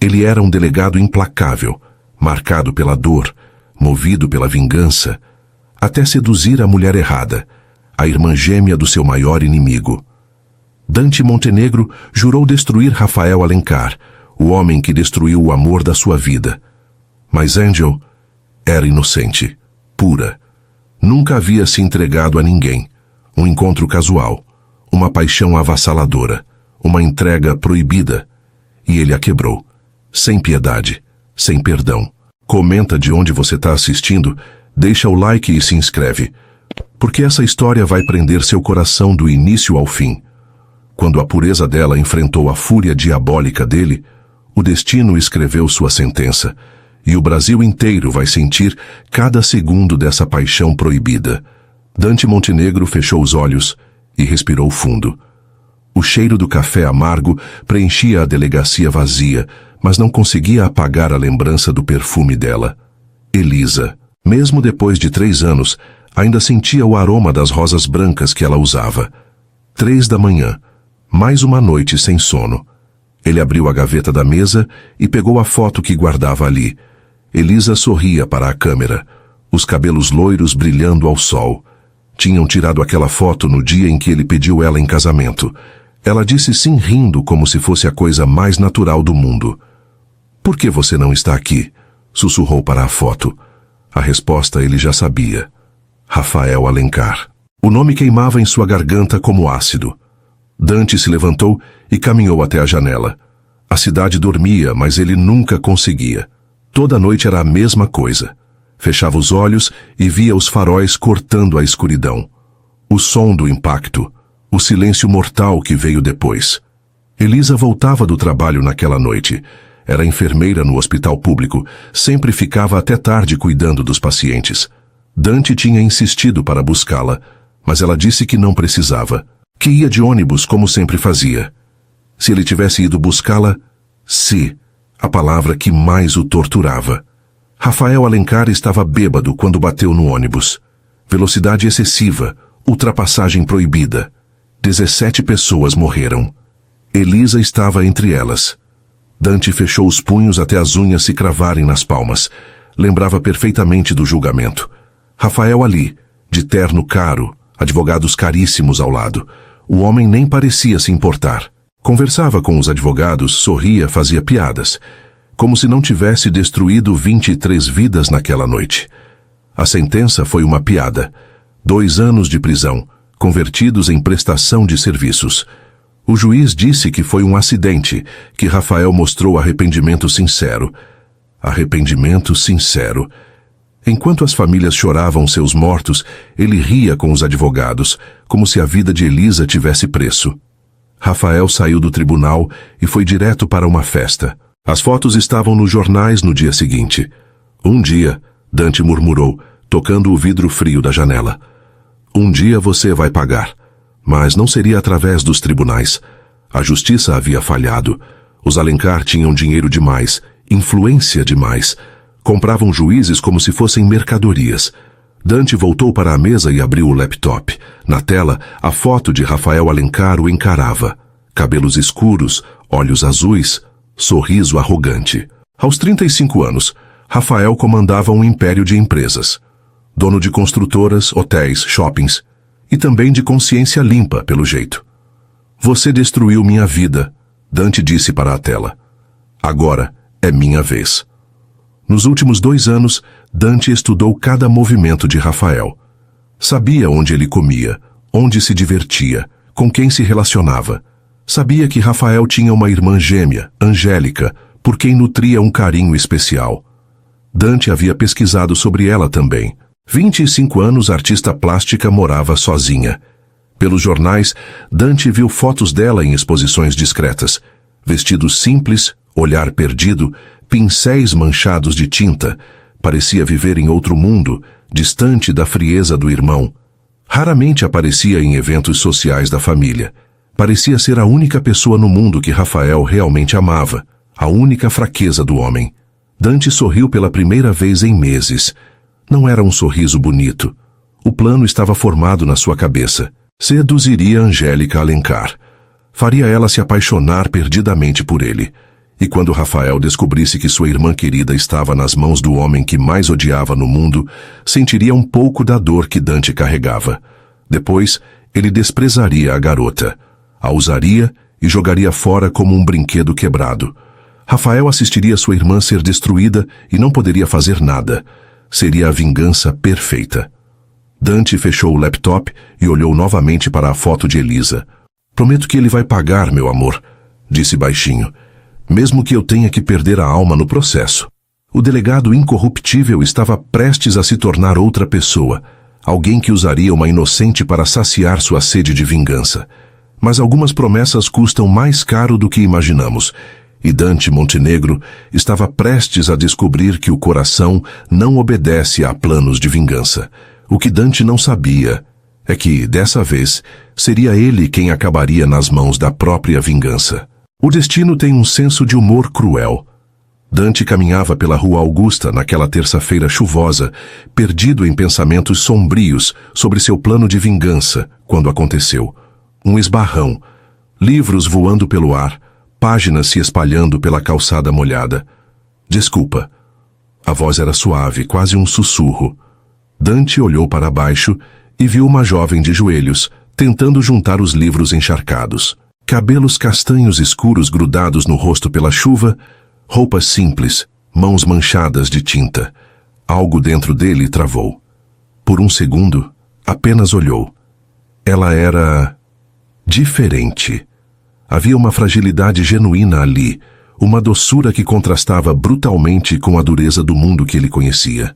Ele era um delegado implacável, marcado pela dor, movido pela vingança, até seduzir a mulher errada, a irmã gêmea do seu maior inimigo. Dante Montenegro jurou destruir Rafael Alencar, o homem que destruiu o amor da sua vida. Mas Angel era inocente, pura. Nunca havia se entregado a ninguém. Um encontro casual, uma paixão avassaladora, uma entrega proibida. E ele a quebrou, sem piedade, sem perdão. Comenta de onde você está assistindo, deixa o like e se inscreve, porque essa história vai prender seu coração do início ao fim. Quando a pureza dela enfrentou a fúria diabólica dele, o destino escreveu sua sentença, e o Brasil inteiro vai sentir cada segundo dessa paixão proibida. Dante Montenegro fechou os olhos e respirou fundo. O cheiro do café amargo preenchia a delegacia vazia, mas não conseguia apagar a lembrança do perfume dela. Elisa, mesmo depois de 3 anos, ainda sentia o aroma das rosas brancas que ela usava. 3 da manhã, mais uma noite sem sono. Ele abriu a gaveta da mesa e pegou a foto que guardava ali. Elisa sorria para a câmera, os cabelos loiros brilhando ao sol. Tinham tirado aquela foto no dia em que ele pediu ela em casamento. Ela disse sim rindo como se fosse a coisa mais natural do mundo. "Por que você não está aqui?" sussurrou para a foto. A resposta ele já sabia. Rafael Alencar. O nome queimava em sua garganta como ácido. Dante se levantou e caminhou até a janela. A cidade dormia, mas ele nunca conseguia. Toda noite era a mesma coisa. Fechava os olhos e via os faróis cortando a escuridão. O som do impacto, o silêncio mortal que veio depois. Elisa voltava do trabalho naquela noite. Era enfermeira no hospital público, sempre ficava até tarde cuidando dos pacientes. Dante tinha insistido para buscá-la, mas ela disse que não precisava, que ia de ônibus como sempre fazia. Se ele tivesse ido buscá-la, a palavra que mais o torturava. Rafael Alencar estava bêbado quando bateu no ônibus. Velocidade excessiva, ultrapassagem proibida. 17 pessoas morreram. Elisa estava entre elas. Dante fechou os punhos até as unhas se cravarem nas palmas. Lembrava perfeitamente do julgamento. Rafael ali, de terno caro, advogados caríssimos ao lado. O homem nem parecia se importar. Conversava com os advogados, sorria, fazia piadas. Como se não tivesse destruído 23 vidas naquela noite. A sentença foi uma piada. 2 anos de prisão, convertidos em prestação de serviços. O juiz disse que foi um acidente, que Rafael mostrou arrependimento sincero. Arrependimento sincero. Enquanto as famílias choravam seus mortos, ele ria com os advogados, como se a vida de Elisa tivesse preço. Rafael saiu do tribunal e foi direto para uma festa. As fotos estavam nos jornais no dia seguinte. "Um dia", Dante murmurou, tocando o vidro frio da janela. "Um dia você vai pagar." Mas não seria através dos tribunais. A justiça havia falhado. Os Alencar tinham dinheiro demais, influência demais. Compravam juízes como se fossem mercadorias. Dante voltou para a mesa e abriu o laptop. Na tela, a foto de Rafael Alencar o encarava. Cabelos escuros, olhos azuis, sorriso arrogante. Aos 35 anos, Rafael comandava um império de empresas. Dono de construtoras, hotéis, shoppings. E também de consciência limpa, pelo jeito. "Você destruiu minha vida", Dante disse para a tela. "Agora é minha vez." Nos últimos 2 anos, Dante estudou cada movimento de Rafael. Sabia onde ele comia, onde se divertia, com quem se relacionava. Sabia que Rafael tinha uma irmã gêmea, Angélica, por quem nutria um carinho especial. Dante havia pesquisado sobre ela também. 25 anos, artista plástica, morava sozinha. Pelos jornais, Dante viu fotos dela em exposições discretas. Vestidos simples, olhar perdido, pincéis manchados de tinta. Parecia viver em outro mundo, distante da frieza do irmão. Raramente aparecia em eventos sociais da família. Parecia ser a única pessoa no mundo que Rafael realmente amava, a única fraqueza do homem. Dante sorriu pela primeira vez em meses. Não era um sorriso bonito. O plano estava formado na sua cabeça. Seduziria Angélica Alencar. Faria ela se apaixonar perdidamente por ele. E quando Rafael descobrisse que sua irmã querida estava nas mãos do homem que mais odiava no mundo, sentiria um pouco da dor que Dante carregava. Depois, ele desprezaria a garota, a usaria e jogaria fora como um brinquedo quebrado. Rafael assistiria sua irmã ser destruída e não poderia fazer nada. Seria a vingança perfeita. Dante fechou o laptop e olhou novamente para a foto de Elisa. Prometo que ele vai pagar, meu amor, disse baixinho, mesmo que eu tenha que perder a alma no processo. O delegado incorruptível estava prestes a se tornar outra pessoa, alguém que usaria uma inocente para saciar sua sede de vingança. Mas algumas promessas custam mais caro do que imaginamos, e Dante Montenegro estava prestes a descobrir que o coração não obedece a planos de vingança. O que Dante não sabia é que, dessa vez, seria ele quem acabaria nas mãos da própria vingança. O destino tem um senso de humor cruel. Dante caminhava pela Rua Augusta naquela terça-feira chuvosa, perdido em pensamentos sombrios sobre seu plano de vingança, quando aconteceu. Um esbarrão, livros voando pelo ar, páginas se espalhando pela calçada molhada. Desculpa. A voz era suave, quase um sussurro. Dante olhou para baixo e viu uma jovem de joelhos, tentando juntar os livros encharcados. Cabelos castanhos escuros grudados no rosto pela chuva, roupas simples, mãos manchadas de tinta. Algo dentro dele travou. Por um segundo, apenas olhou. Ela era diferente. Havia uma fragilidade genuína ali, uma doçura que contrastava brutalmente com a dureza do mundo que ele conhecia.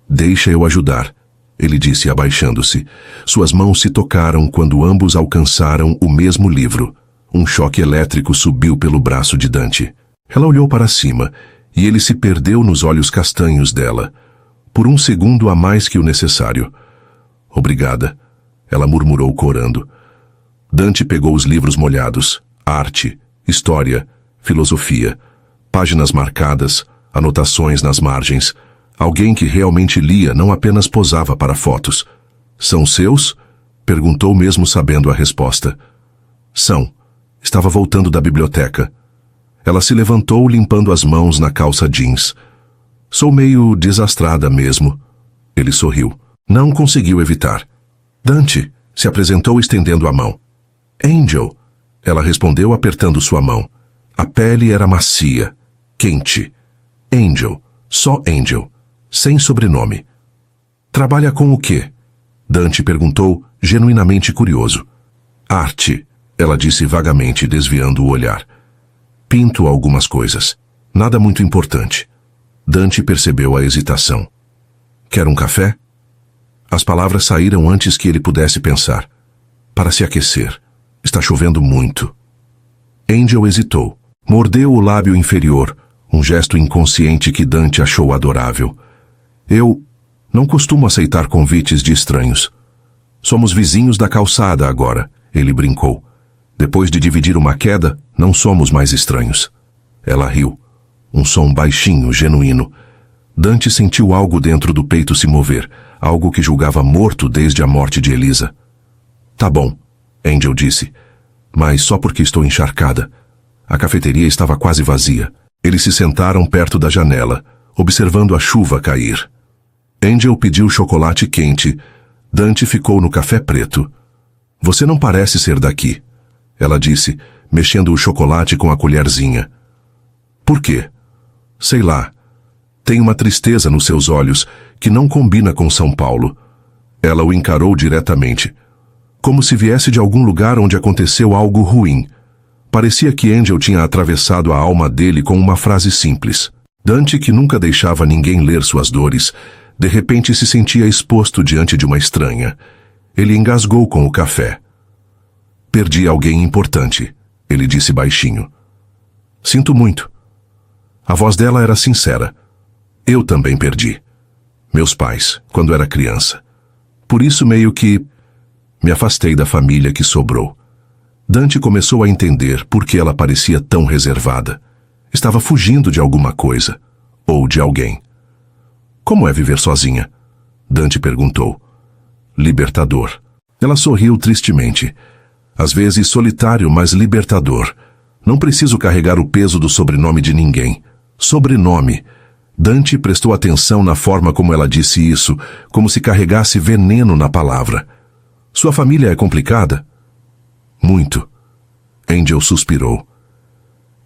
Deixa eu ajudar, ele disse abaixando-se. Suas mãos se tocaram quando ambos alcançaram o mesmo livro. Um choque elétrico subiu pelo braço de Dante. Ela olhou para cima, e ele se perdeu nos olhos castanhos dela. Por um segundo a mais que o necessário. Obrigada, ela murmurou corando. Dante pegou os livros molhados. Arte, história, filosofia, páginas marcadas, anotações nas margens. Alguém que realmente lia, não apenas posava para fotos. São seus? Perguntou mesmo sabendo a resposta. São. Estava voltando da biblioteca. Ela se levantou limpando as mãos na calça jeans. Sou meio desastrada mesmo. Ele sorriu. Não conseguiu evitar. Dante se apresentou estendendo a mão. Angel. Ela respondeu apertando sua mão. A pele era macia, quente. Angel. Só Angel. Sem sobrenome. Trabalha com o quê? Dante perguntou, genuinamente curioso. Arte, ela disse vagamente, desviando o olhar. Pinto algumas coisas. Nada muito importante. Dante percebeu a hesitação. Quer um café? As palavras saíram antes que ele pudesse pensar. Para se aquecer. Está chovendo muito. Angel hesitou. Mordeu o lábio inferior, um gesto inconsciente que Dante achou adorável. Eu não costumo aceitar convites de estranhos. Somos vizinhos da calçada agora, ele brincou. Depois de dividir uma queda, não somos mais estranhos. Ela riu. Um som baixinho, genuíno. Dante sentiu algo dentro do peito se mover, algo que julgava morto desde a morte de Elisa. Tá bom, Angel disse, mas só porque estou encharcada. A cafeteria estava quase vazia. Eles se sentaram perto da janela, observando a chuva cair. Angel pediu chocolate quente. Dante ficou no café preto. Você não parece ser daqui, ela disse, mexendo o chocolate com a colherzinha. Por quê? Sei lá. Tem uma tristeza nos seus olhos que não combina com São Paulo. Ela o encarou diretamente, como se viesse de algum lugar onde aconteceu algo ruim. Parecia que Angel tinha atravessado a alma dele com uma frase simples. Dante, que nunca deixava ninguém ler suas dores, de repente se sentia exposto diante de uma estranha. Ele engasgou com o café. Perdi alguém importante, ele disse baixinho. Sinto muito. A voz dela era sincera. Eu também perdi. Meus pais, quando era criança. Por isso meio que me afastei da família que sobrou. Dante começou a entender por que ela parecia tão reservada. Estava fugindo de alguma coisa. Ou de alguém. Como é viver sozinha? Dante perguntou. Libertador. Ela sorriu tristemente. Às vezes solitário, mas libertador. Não preciso carregar o peso do sobrenome de ninguém. Sobrenome. Dante prestou atenção na forma como ela disse isso, como se carregasse veneno na palavra. Sua família é complicada? Muito. Angel suspirou.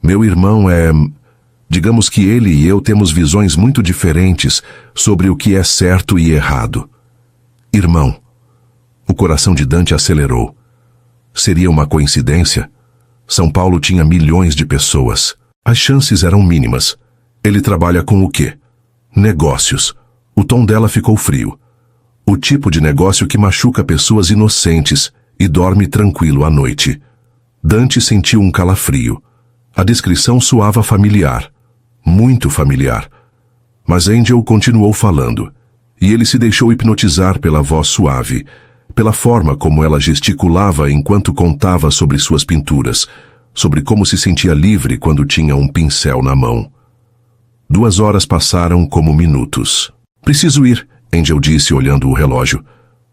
Meu irmão é... Digamos que ele e eu temos visões muito diferentes sobre o que é certo e errado. Irmão. O coração de Dante acelerou. Seria uma coincidência? São Paulo tinha milhões de pessoas. As chances eram mínimas. Ele trabalha com o quê? Negócios. O tom dela ficou frio. O tipo de negócio que machuca pessoas inocentes e dorme tranquilo à noite. Dante sentiu um calafrio. A descrição soava familiar. Muito familiar. Mas Angel continuou falando, e ele se deixou hipnotizar pela voz suave, pela forma como ela gesticulava enquanto contava sobre suas pinturas, sobre como se sentia livre quando tinha um pincel na mão. 2 horas passaram como minutos. Preciso ir, Angel disse olhando o relógio.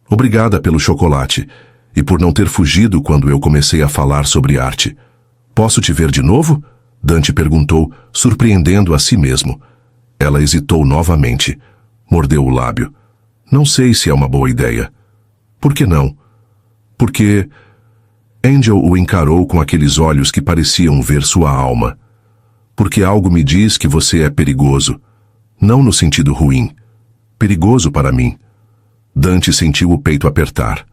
Obrigada pelo chocolate, e por não ter fugido quando eu comecei a falar sobre arte. Posso te ver de novo? Dante perguntou, surpreendendo a si mesmo. Ela hesitou novamente. Mordeu o lábio. Não sei se é uma boa ideia. Por que não? Porque... Angel o encarou com aqueles olhos que pareciam ver sua alma. Porque algo me diz que você é perigoso. Não no sentido ruim. Perigoso para mim. Dante sentiu o peito apertar.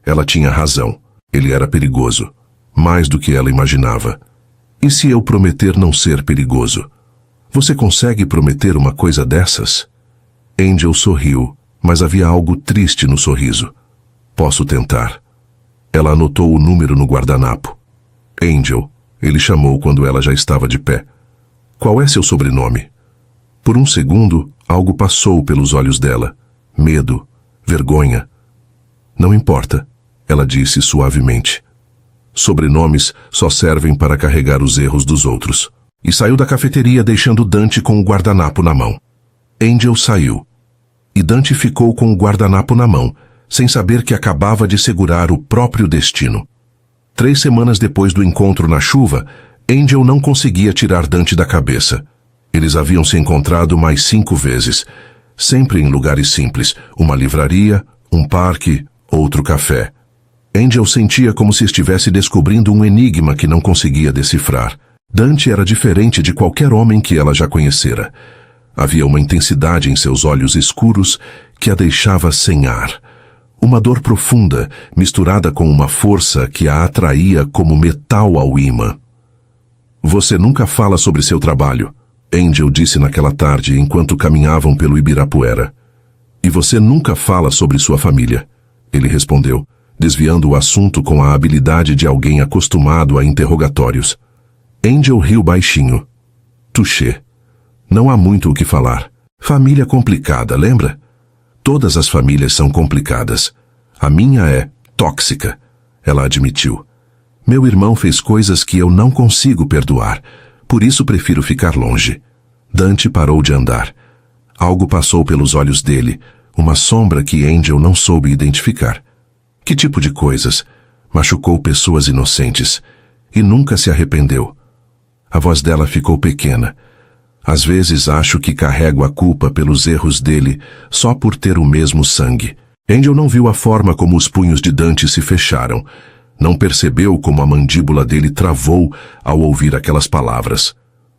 Ela tinha razão. Ele era perigoso. Mais do que ela imaginava. E se eu prometer não ser perigoso? Você consegue prometer uma coisa dessas? Angel sorriu, mas havia algo triste no sorriso. Posso tentar. Ela anotou o número no guardanapo. Angel, ele chamou quando ela já estava de pé. Qual é seu sobrenome? Por um segundo, algo passou pelos olhos dela. Medo, vergonha. Não importa, ela disse suavemente. Sobrenomes só servem para carregar os erros dos outros. E saiu da cafeteria deixando Dante com o guardanapo na mão. Angel saiu. E Dante ficou com o guardanapo na mão, sem saber que acabava de segurar o próprio destino. 3 semanas depois do encontro na chuva, Angel não conseguia tirar Dante da cabeça. Eles haviam se encontrado mais 5 vezes, sempre em lugares simples, uma livraria, um parque, outro café. Angel sentia como se estivesse descobrindo um enigma que não conseguia decifrar. Dante era diferente de qualquer homem que ela já conhecera. Havia uma intensidade em seus olhos escuros que a deixava sem ar. Uma dor profunda, misturada com uma força que a atraía como metal ao ímã. Você nunca fala sobre seu trabalho, Angel disse naquela tarde enquanto caminhavam pelo Ibirapuera. E você nunca fala sobre sua família, ele respondeu, desviando o assunto com a habilidade de alguém acostumado a interrogatórios. Angel riu baixinho. Touché. Não há muito o que falar. Família complicada, lembra? Todas as famílias são complicadas. A minha é tóxica, ela admitiu. Meu irmão fez coisas que eu não consigo perdoar. Por isso prefiro ficar longe. Dante parou de andar. Algo passou pelos olhos dele, uma sombra que Angel não soube identificar. Que tipo de coisas? Machucou pessoas inocentes. E nunca se arrependeu. A voz dela ficou pequena. Às vezes acho que carrego a culpa pelos erros dele só por ter o mesmo sangue. Angel não viu a forma como os punhos de Dante se fecharam. Não percebeu como a mandíbula dele travou ao ouvir aquelas palavras.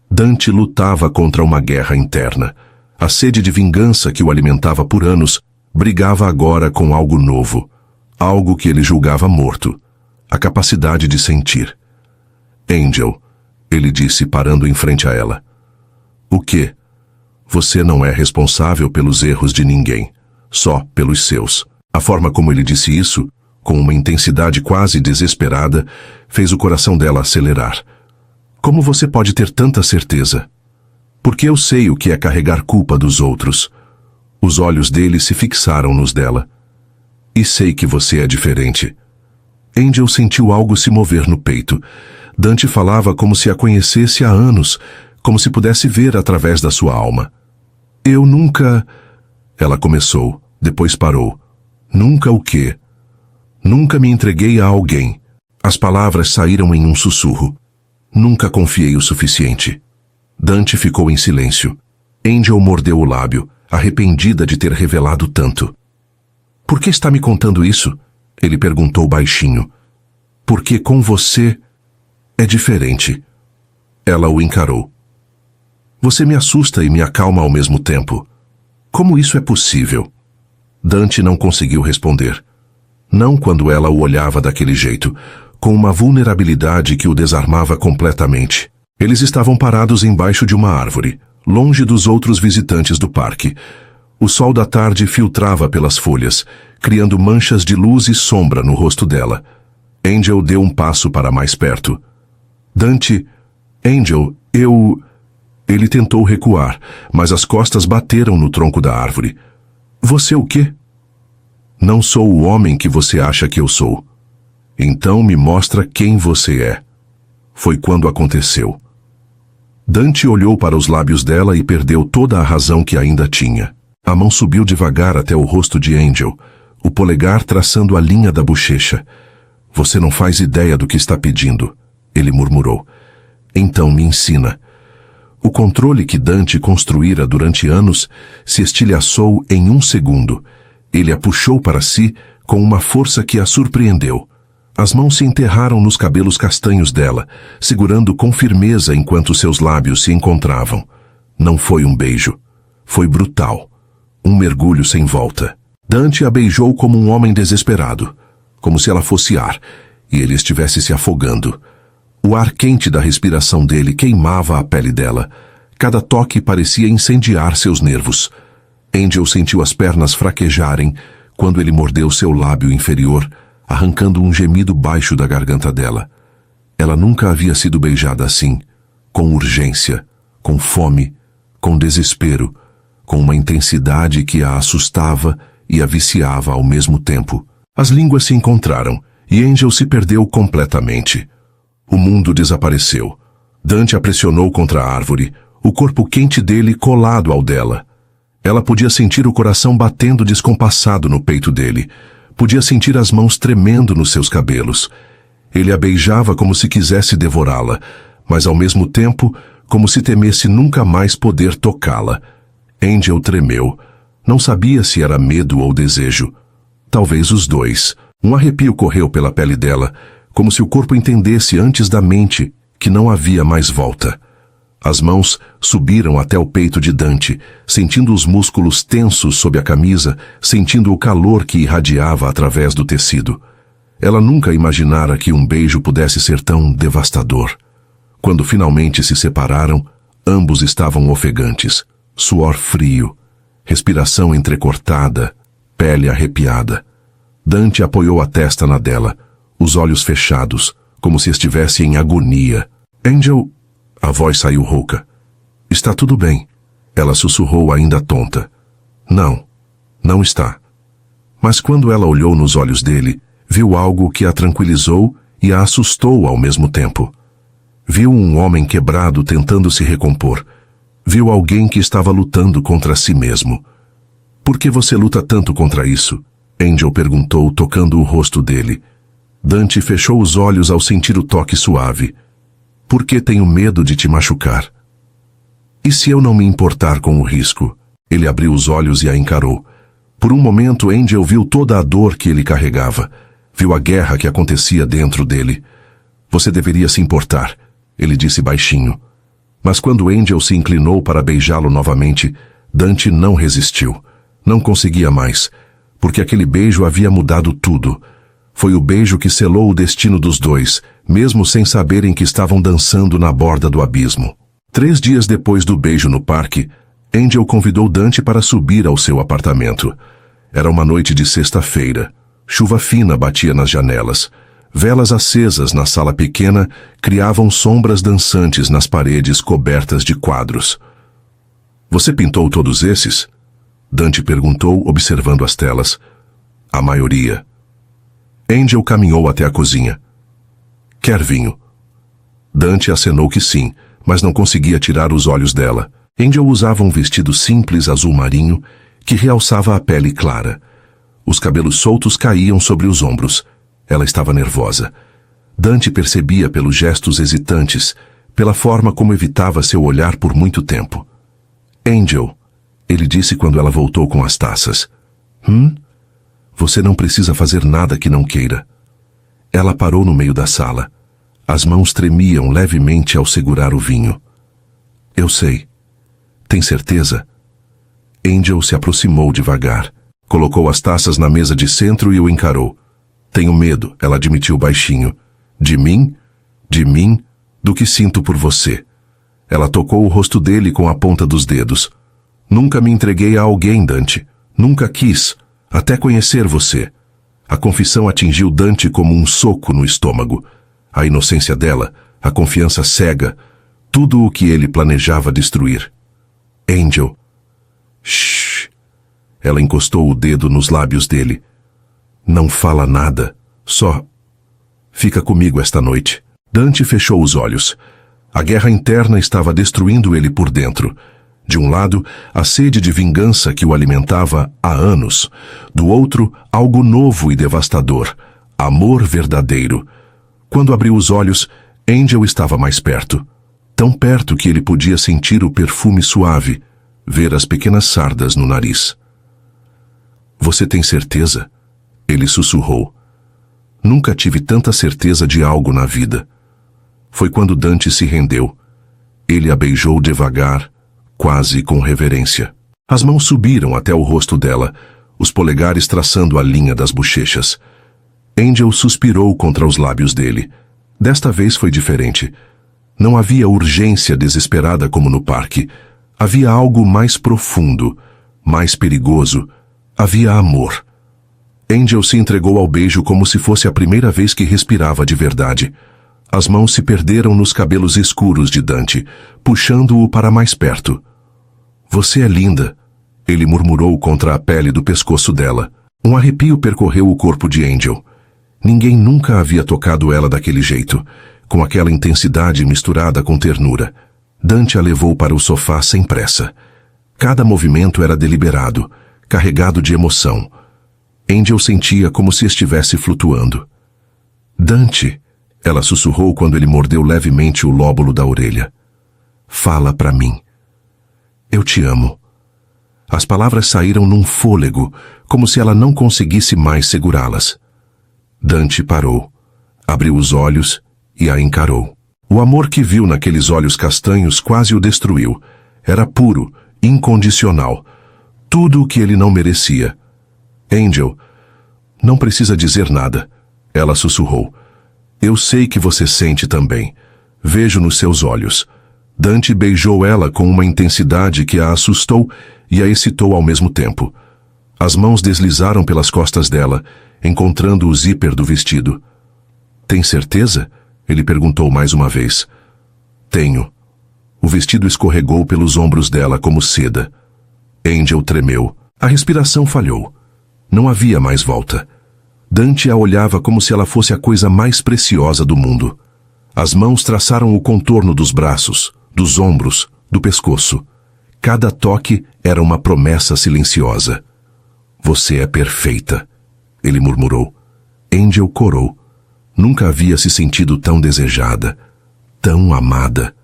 Dante lutava contra uma guerra interna. A sede de vingança que o alimentava por anos brigava agora com algo novo. Algo que ele julgava morto. A capacidade de sentir. Angel, ele disse parando em frente a ela. O quê? Você não é responsável pelos erros de ninguém. Só pelos seus. A forma como ele disse isso, com uma intensidade quase desesperada, fez o coração dela acelerar. Como você pode ter tanta certeza? Porque eu sei o que é carregar culpa dos outros. Os olhos dele se fixaram nos dela. E sei que você é diferente. Angel sentiu algo se mover no peito. Dante falava como se a conhecesse há anos, como se pudesse ver através da sua alma. Eu nunca... Ela começou, depois parou. Nunca o quê? Nunca me entreguei a alguém. As palavras saíram em um sussurro. Nunca confiei o suficiente. Dante ficou em silêncio. Angel mordeu o lábio, arrependida de ter revelado tanto. Por que está me contando isso? Ele perguntou baixinho. Porque com você é diferente. Ela o encarou. Você me assusta e me acalma ao mesmo tempo. Como isso é possível? Dante não conseguiu responder. Não quando ela o olhava daquele jeito, com uma vulnerabilidade que o desarmava completamente. Eles estavam parados embaixo de uma árvore, longe dos outros visitantes do parque. O sol da tarde filtrava pelas folhas, criando manchas de luz e sombra no rosto dela. Angel deu um passo para mais perto. Dante, Angel, eu... Ele tentou recuar, mas as costas bateram no tronco da árvore. Você o quê? Não sou o homem que você acha que eu sou. Então me mostra quem você é. Foi quando aconteceu. Dante olhou para os lábios dela e perdeu toda a razão que ainda tinha. A mão subiu devagar até o rosto de Angel, o polegar traçando a linha da bochecha. Você não faz ideia do que está pedindo, ele murmurou. Então me ensina. O controle que Dante construíra durante anos se estilhaçou em um segundo. Ele a puxou para si com uma força que a surpreendeu. As mãos se enterraram nos cabelos castanhos dela, segurando com firmeza enquanto seus lábios se encontravam. Não foi um beijo. Foi brutal. Um mergulho sem volta. Dante a beijou como um homem desesperado, como se ela fosse ar, e ele estivesse se afogando. O ar quente da respiração dele queimava a pele dela. Cada toque parecia incendiar seus nervos. Angel sentiu as pernas fraquejarem quando ele mordeu seu lábio inferior, arrancando um gemido baixo da garganta dela. Ela nunca havia sido beijada assim, com urgência, com fome, com desespero, com uma intensidade que a assustava e a viciava ao mesmo tempo. As línguas se encontraram e Angel se perdeu completamente. O mundo desapareceu. Dante a pressionou contra a árvore, o corpo quente dele colado ao dela. Ela podia sentir o coração batendo descompassado no peito dele. Podia sentir as mãos tremendo nos seus cabelos. Ele a beijava como se quisesse devorá-la, mas ao mesmo tempo como se temesse nunca mais poder tocá-la. Angel tremeu. Não sabia se era medo ou desejo. Talvez os dois. Um arrepio correu pela pele dela, como se o corpo entendesse antes da mente que não havia mais volta. As mãos subiram até o peito de Dante, sentindo os músculos tensos sob a camisa, sentindo o calor que irradiava através do tecido. Ela nunca imaginara que um beijo pudesse ser tão devastador. Quando finalmente se separaram, ambos estavam ofegantes, suor frio, respiração entrecortada, pele arrepiada. Dante apoiou a testa na dela, os olhos fechados, como se estivesse em agonia. Angel... A voz saiu rouca. Está tudo bem. Ela sussurrou ainda tonta. Não, não está. Mas quando ela olhou nos olhos dele, viu algo que a tranquilizou e a assustou ao mesmo tempo. Viu um homem quebrado tentando se recompor. Viu alguém que estava lutando contra si mesmo. Por que você luta tanto contra isso? Angel perguntou, tocando o rosto dele. Dante fechou os olhos ao sentir o toque suave. Por que tenho medo de te machucar? E se eu não me importar com o risco? Ele abriu os olhos e a encarou. Por um momento, Angel viu toda a dor que ele carregava. Viu a guerra que acontecia dentro dele. Você deveria se importar, ele disse baixinho. Mas quando Angel se inclinou para beijá-lo novamente, Dante não resistiu. Não conseguia mais, porque aquele beijo havia mudado tudo. Foi o beijo que selou o destino dos dois, mesmo sem saberem que estavam dançando na borda do abismo. 3 dias depois do beijo no parque, Angel convidou Dante para subir ao seu apartamento. Era uma noite de sexta-feira. Chuva fina batia nas janelas. Velas acesas na sala pequena criavam sombras dançantes nas paredes cobertas de quadros. Você pintou todos esses? Dante perguntou, observando as telas. A maioria. Angel caminhou até a cozinha. Quer vinho? Dante acenou que sim, mas não conseguia tirar os olhos dela. Angel usava um vestido simples azul marinho que realçava a pele clara. Os cabelos soltos caíam sobre os ombros. Ela estava nervosa. Dante percebia pelos gestos hesitantes, pela forma como evitava seu olhar por muito tempo. Angel, ele disse quando ela voltou com as taças. Você não precisa fazer nada que não queira. Ela parou no meio da sala. As mãos tremiam levemente ao segurar o vinho. Eu sei. Tem certeza? Angel se aproximou devagar. Colocou as taças na mesa de centro e o encarou. Tenho medo, ela admitiu baixinho. De mim? De mim? Do que sinto por você. Ela tocou o rosto dele com a ponta dos dedos. Nunca me entreguei a alguém, Dante. Nunca quis, até conhecer você. A confissão atingiu Dante como um soco no estômago. A inocência dela, a confiança cega, tudo o que ele planejava destruir. Angel. Shhh. Ela encostou o dedo nos lábios dele. Não fala nada, só... Fica comigo esta noite. Dante fechou os olhos. A guerra interna estava destruindo ele por dentro. De um lado, a sede de vingança que o alimentava há anos. Do outro, algo novo e devastador. Amor verdadeiro. Quando abriu os olhos, Angel estava mais perto. Tão perto que ele podia sentir o perfume suave, ver as pequenas sardas no nariz. Você tem certeza? Ele sussurrou. Nunca tive tanta certeza de algo na vida. Foi quando Dante se rendeu. Ele a beijou devagar, quase com reverência. As mãos subiram até o rosto dela, os polegares traçando a linha das bochechas. Angel suspirou contra os lábios dele. Desta vez foi diferente. Não havia urgência desesperada como no parque. Havia algo mais profundo, mais perigoso. Havia amor. Angel se entregou ao beijo como se fosse a primeira vez que respirava de verdade. As mãos se perderam nos cabelos escuros de Dante, puxando-o para mais perto. Você é linda, ele murmurou contra a pele do pescoço dela. Um arrepio percorreu o corpo de Angel. Ninguém nunca havia tocado ela daquele jeito, com aquela intensidade misturada com ternura. Dante a levou para o sofá sem pressa. Cada movimento era deliberado, carregado de emoção. Angel sentia como se estivesse flutuando. Dante, ela sussurrou quando ele mordeu levemente o lóbulo da orelha. Fala para mim. Eu te amo. As palavras saíram num fôlego, como se ela não conseguisse mais segurá-las. Dante parou, abriu os olhos e a encarou. O amor que viu naqueles olhos castanhos quase o destruiu. Era puro, incondicional. Tudo o que ele não merecia. Angel, não precisa dizer nada, ela sussurrou. Eu sei que você sente também. Vejo nos seus olhos. Dante beijou ela com uma intensidade que a assustou e a excitou ao mesmo tempo. As mãos deslizaram pelas costas dela, encontrando o zíper do vestido. Tem certeza? Ele perguntou mais uma vez. Tenho. O vestido escorregou pelos ombros dela como seda. Angel tremeu. A respiração falhou. Não havia mais volta. Dante a olhava como se ela fosse a coisa mais preciosa do mundo. As mãos traçaram o contorno dos braços, dos ombros, do pescoço. Cada toque era uma promessa silenciosa. Você é perfeita, ele murmurou. Angel corou. Nunca havia se sentido tão desejada, tão amada.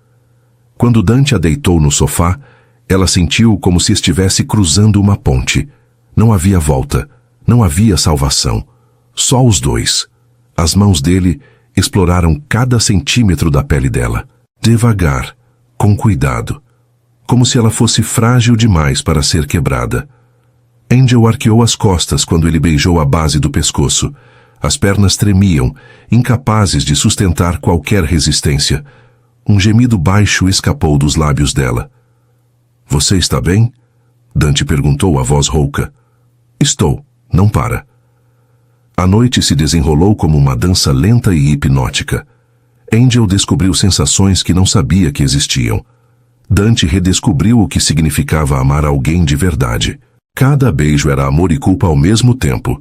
Quando Dante a deitou no sofá, ela sentiu como se estivesse cruzando uma ponte. Não havia volta, não havia salvação. Só os dois. As mãos dele exploraram cada centímetro da pele dela. Devagar, com cuidado. Como se ela fosse frágil demais para ser quebrada. Angel arqueou as costas quando ele beijou a base do pescoço. As pernas tremiam, incapazes de sustentar qualquer resistência. Um gemido baixo escapou dos lábios dela. Você está bem? Dante perguntou a voz rouca. Estou, não para. A noite se desenrolou como uma dança lenta e hipnótica. Angel descobriu sensações que não sabia que existiam. Dante redescobriu o que significava amar alguém de verdade. Cada beijo era amor e culpa ao mesmo tempo.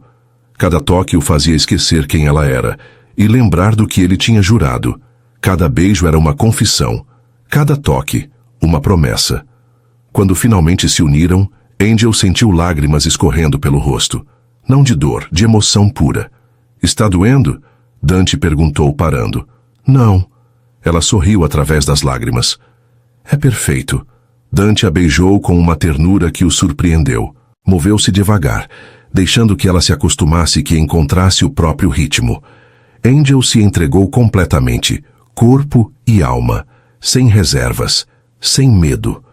Cada toque o fazia esquecer quem ela era e lembrar do que ele tinha jurado. Cada beijo era uma confissão. Cada toque, uma promessa. Quando finalmente se uniram, Angel sentiu lágrimas escorrendo pelo rosto. Não de dor, de emoção pura. Está doendo? Dante perguntou, parando. Não. Ela sorriu através das lágrimas. É perfeito. Dante a beijou com uma ternura que o surpreendeu. Moveu-se devagar, deixando que ela se acostumasse e que encontrasse o próprio ritmo. Angel se entregou completamente, corpo e alma, sem reservas, sem medo.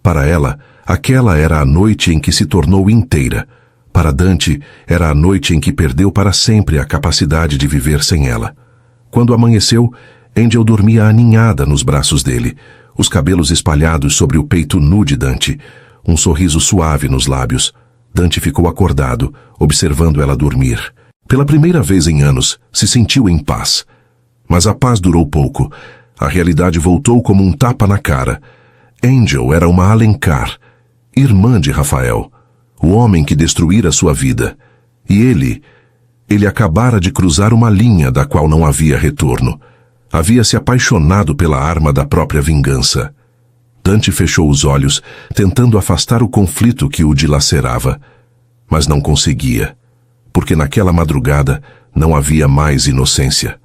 Para ela, aquela era a noite em que se tornou inteira. Para Dante, era a noite em que perdeu para sempre a capacidade de viver sem ela. Quando amanheceu, Angel dormia aninhada nos braços dele, os cabelos espalhados sobre o peito nu de Dante, um sorriso suave nos lábios. Dante ficou acordado, observando ela dormir. Pela primeira vez em anos, se sentiu em paz. Mas a paz durou pouco. A realidade voltou como um tapa na cara. Angel era uma Alencar, irmã de Rafael, o homem que destruíra sua vida. E ele acabara de cruzar uma linha da qual não havia retorno. Havia se apaixonado pela arma da própria vingança. Dante fechou os olhos, tentando afastar o conflito que o dilacerava. Mas não conseguia, porque naquela madrugada não havia mais inocência.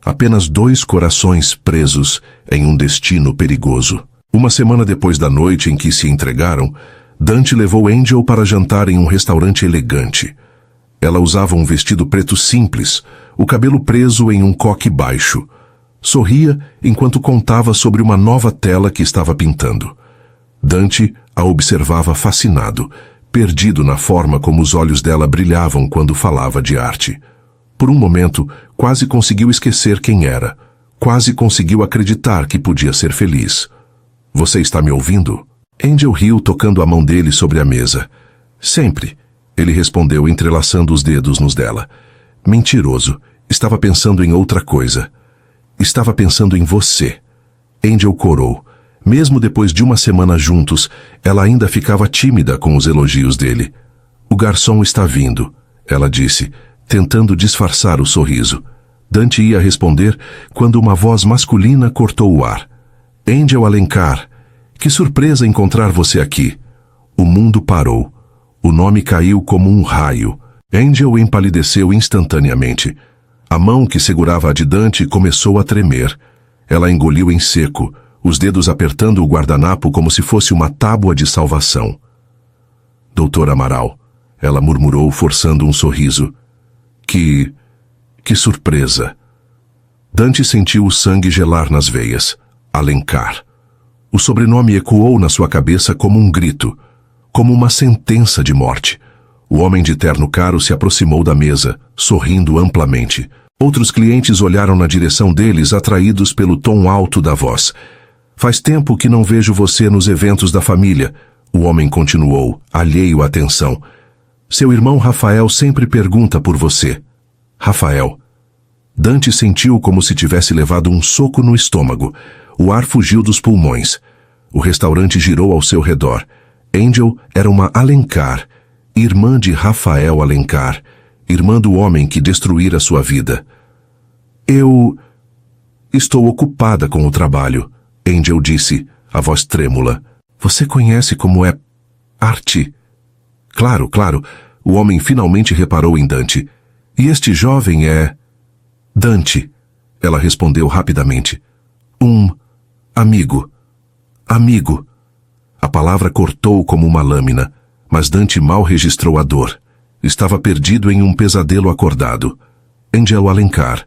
Apenas 2 corações presos em um destino perigoso. Uma semana depois da noite em que se entregaram, Dante levou Angel para jantar em um restaurante elegante. Ela usava um vestido preto simples, o cabelo preso em um coque baixo. Sorria enquanto contava sobre uma nova tela que estava pintando. Dante a observava fascinado, perdido na forma como os olhos dela brilhavam quando falava de arte. Por um momento, quase conseguiu esquecer quem era. Quase conseguiu acreditar que podia ser feliz. Você está me ouvindo? Angel riu tocando a mão dele sobre a mesa. Sempre, ele respondeu entrelaçando os dedos nos dela. Mentiroso, estava pensando em outra coisa. Estava pensando em você. Angel corou. Mesmo depois de uma semana juntos, ela ainda ficava tímida com os elogios dele. O garçom está vindo, ela disse, tentando disfarçar o sorriso. Dante ia responder quando uma voz masculina cortou o ar. Angel Alencar, que surpresa encontrar você aqui. O mundo parou. O nome caiu como um raio. Angel empalideceu instantaneamente. A mão que segurava a de Dante começou a tremer. Ela engoliu em seco, os dedos apertando o guardanapo como se fosse uma tábua de salvação. Doutor Amaral, ela murmurou, forçando um sorriso. Que surpresa! Dante sentiu o sangue gelar nas veias. Alencar. O sobrenome ecoou na sua cabeça como um grito, como uma sentença de morte. O homem de terno caro se aproximou da mesa, sorrindo amplamente. Outros clientes olharam na direção deles, atraídos pelo tom alto da voz. Faz tempo que não vejo você nos eventos da família, o homem continuou, alheio à tensão. Seu irmão Rafael sempre pergunta por você. Rafael. Dante sentiu como se tivesse levado um soco no estômago. O ar fugiu dos pulmões. O restaurante girou ao seu redor. Angel era uma Alencar, irmã de Rafael Alencar, irmã do homem que destruíra sua vida. Eu estou ocupada com o trabalho, Angel disse, a voz trêmula. Você conhece como é arte? Claro, claro, o homem finalmente reparou em Dante. E este jovem é... Dante, ela respondeu rapidamente. Um amigo. Amigo. A palavra cortou como uma lâmina, mas Dante mal registrou a dor. Estava perdido em um pesadelo acordado. Angel Alencar,